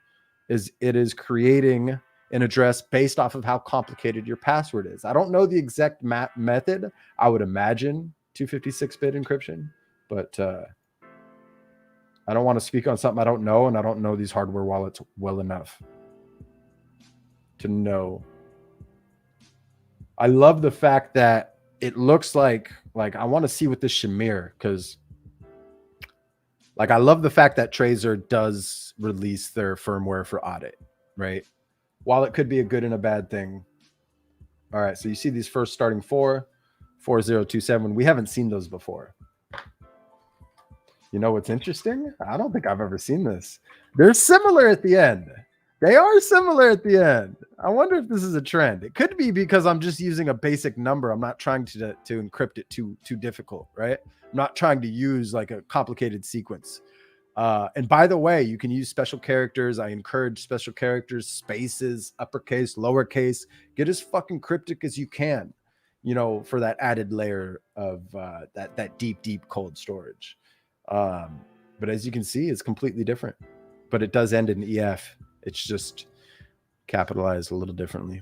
is it is creating an address based off of how complicated your password is. I don't know the exact method. I would imagine 256-bit encryption, but I don't want to speak on something I don't know, and I don't know these hardware wallets well enough. to know. I love the fact that it looks like I want to see with this Shimmer, because like I love the fact that Trezor does release their firmware for audit, right? While it could be a good and a bad thing. All right, so you see these first starting 4027. We haven't seen those before. You know what's interesting? I don't think I've ever seen this. They're similar at the end. They are similar at the end. I wonder if this is a trend. It could be because I'm just using a basic number. I'm not trying to encrypt it too difficult, right? I'm not trying to use like a complicated sequence. And by the way, you can use special characters. I encourage special characters, spaces, uppercase, lowercase. Get as fucking cryptic as you can, you know, for that added layer of that deep cold storage. But as you can see, it's completely different. But it does end in EF. It's just capitalized a little differently.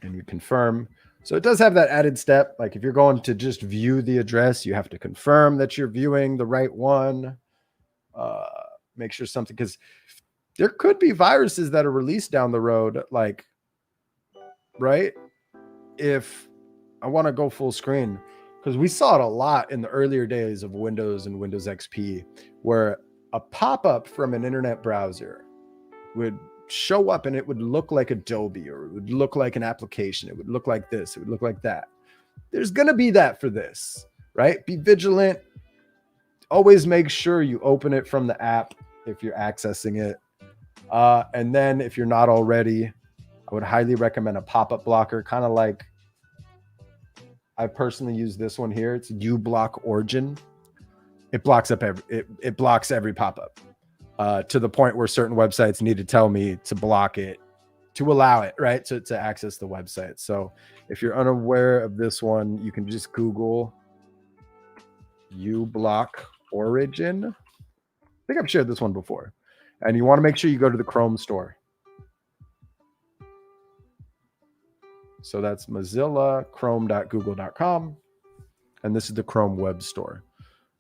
And you confirm. So it does have that added step. Like if you're going to just view the address, you have to confirm that you're viewing the right one. Make sure something, because there could be viruses that are released down the road. Like, right? If I want to go full screen, because we saw it a lot in the earlier days of Windows and Windows XP, where a pop-up from an internet browser would show up and it would look like Adobe, or it would look like an application. It would look like this. It would look like that. There's going to be that for this, right? Be vigilant. Always make sure you open it from the app if you're accessing it. And then if you're not already, I would highly recommend a pop-up blocker, kind of like I personally use this one here. It's uBlock Origin. It blocks up it blocks every pop-up to the point where certain websites need to tell me to block it to allow it, right, to access the website. So if you're unaware of this one, you can just Google uBlock Origin. I think I've shared this one before. And you want to make sure you go to the Chrome store. So that's Mozilla, chrome.google.com. And this is the Chrome web store.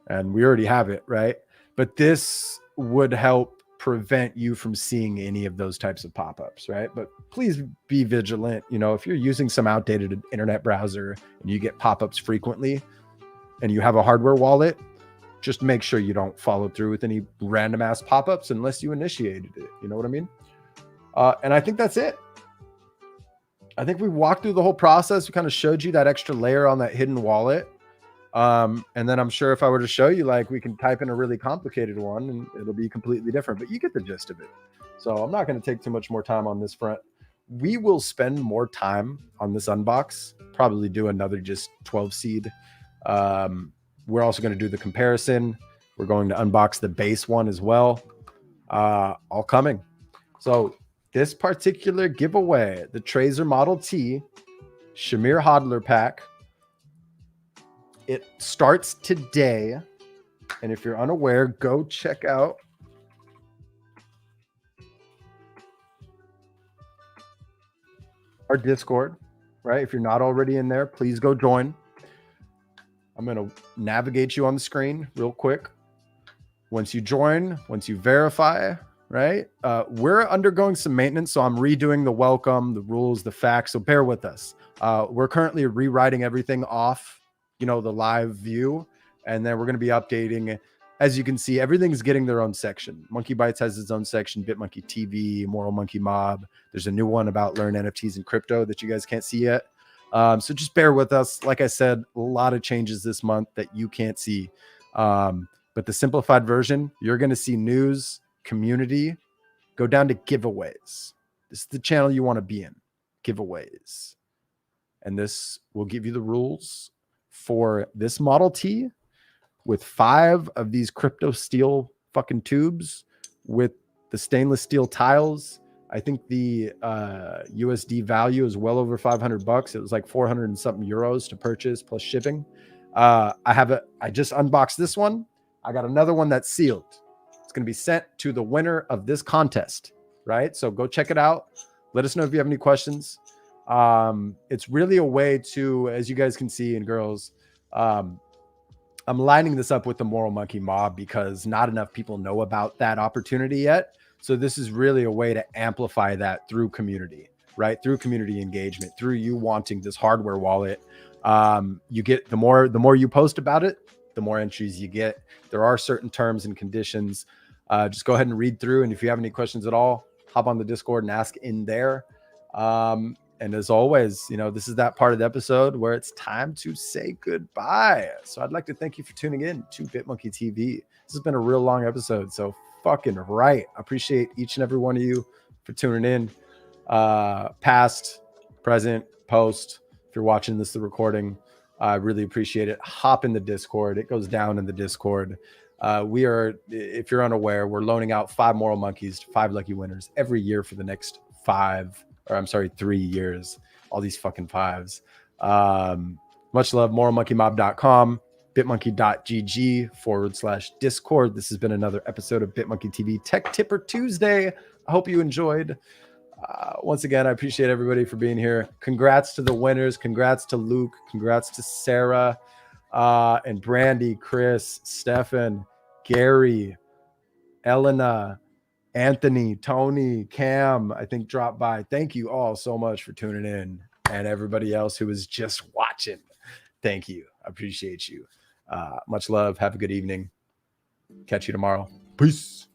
And we already have it, right? But this would help prevent you from seeing any of those types of pop-ups, right? But please be vigilant. You know, if you're using some outdated internet browser and you get pop-ups frequently and you have a hardware wallet, just make sure you don't follow through with any random ass pop-ups unless you initiated it. You know what I mean? And I think that's it. I think we walked through the whole process. We kind of showed you that extra layer on that hidden wallet. And then I'm sure if I were to show you, like, we can type in a really complicated one and it'll be completely different, but you get the gist of it. So I'm not going to take too much more time on this front. We will spend more time on this unbox, probably do another just 12 seed. We're also going to do the comparison. We're going to unbox the base one as well. All coming. So this particular giveaway, the Trezor Model T Shimmer Hodler pack, it starts today. And if you're unaware, go check out our Discord, right? If you're not already in there, please go join. I'm going to navigate you on the screen real quick. Once you join, once you verify, right? We're undergoing some maintenance, so I'm redoing the welcome, the rules, the facts, so bear with us. We're currently rewriting everything off, you know, the live view, and then we're going to be updating. As you can see, everything's getting their own section. Monkey Bytes has its own section, BitmonkeyTV, Moral Monkey Mob. There's a new one about learn NFTs and crypto that you guys can't see yet. So just bear with us. Like I said, a lot of changes this month that you can't see. But the simplified version, you're going to see news, community, go down to giveaways. This is the channel you want to be in, giveaways. And this will give you the rules for this Model T with 5 of these crypto steel fucking tubes with the stainless steel tiles. I think the USD value is well over $500. It was like 400 and something euros to purchase plus shipping. I just unboxed this one. I got another one that's sealed. It's going to be sent to the winner of this contest, right? So go check it out. Let us know if you have any questions. It's really a way to, as you guys can see, and girls, I'm lining this up with the Moral Monkey Mob because not enough people know about that opportunity yet. So this is really a way to amplify that through community, right? Through community engagement, through you wanting this hardware wallet. You get the more you post about it, the more entries you get. There are certain terms and conditions. Just go ahead and read through. And if you have any questions at all, hop on the Discord and ask in there. And as always, you know, this is that part of the episode where it's time to say goodbye. So I'd like to thank you for tuning in to BitmonkeyTV. This has been a real long episode. So fucking right. I appreciate each and every one of you for tuning in. Past, present, post. If you're watching this, the recording, I really appreciate it. Hop in the Discord. It goes down in the Discord. We are, if you're unaware, we're loaning out 5 Moral Monkeys to 5 lucky winners every year for the next 3 years. All these fucking 5s. Much love. moralmonkeymob.com, bitmonkey.gg/Discord. This has been another episode of Bitmonkey TV Tech Tipper Tuesday. I hope you enjoyed. Once again, I appreciate everybody for being here. Congrats to the winners. Congrats to Luke. Congrats to Sarah and Brandy, Chris, Stefan, Gary, Elena, Anthony, Tony, Cam, I think dropped by. Thank you all so much for tuning in. And everybody else who was just watching. Thank you. I appreciate you. Much love. Have a good evening. Catch you tomorrow. Peace.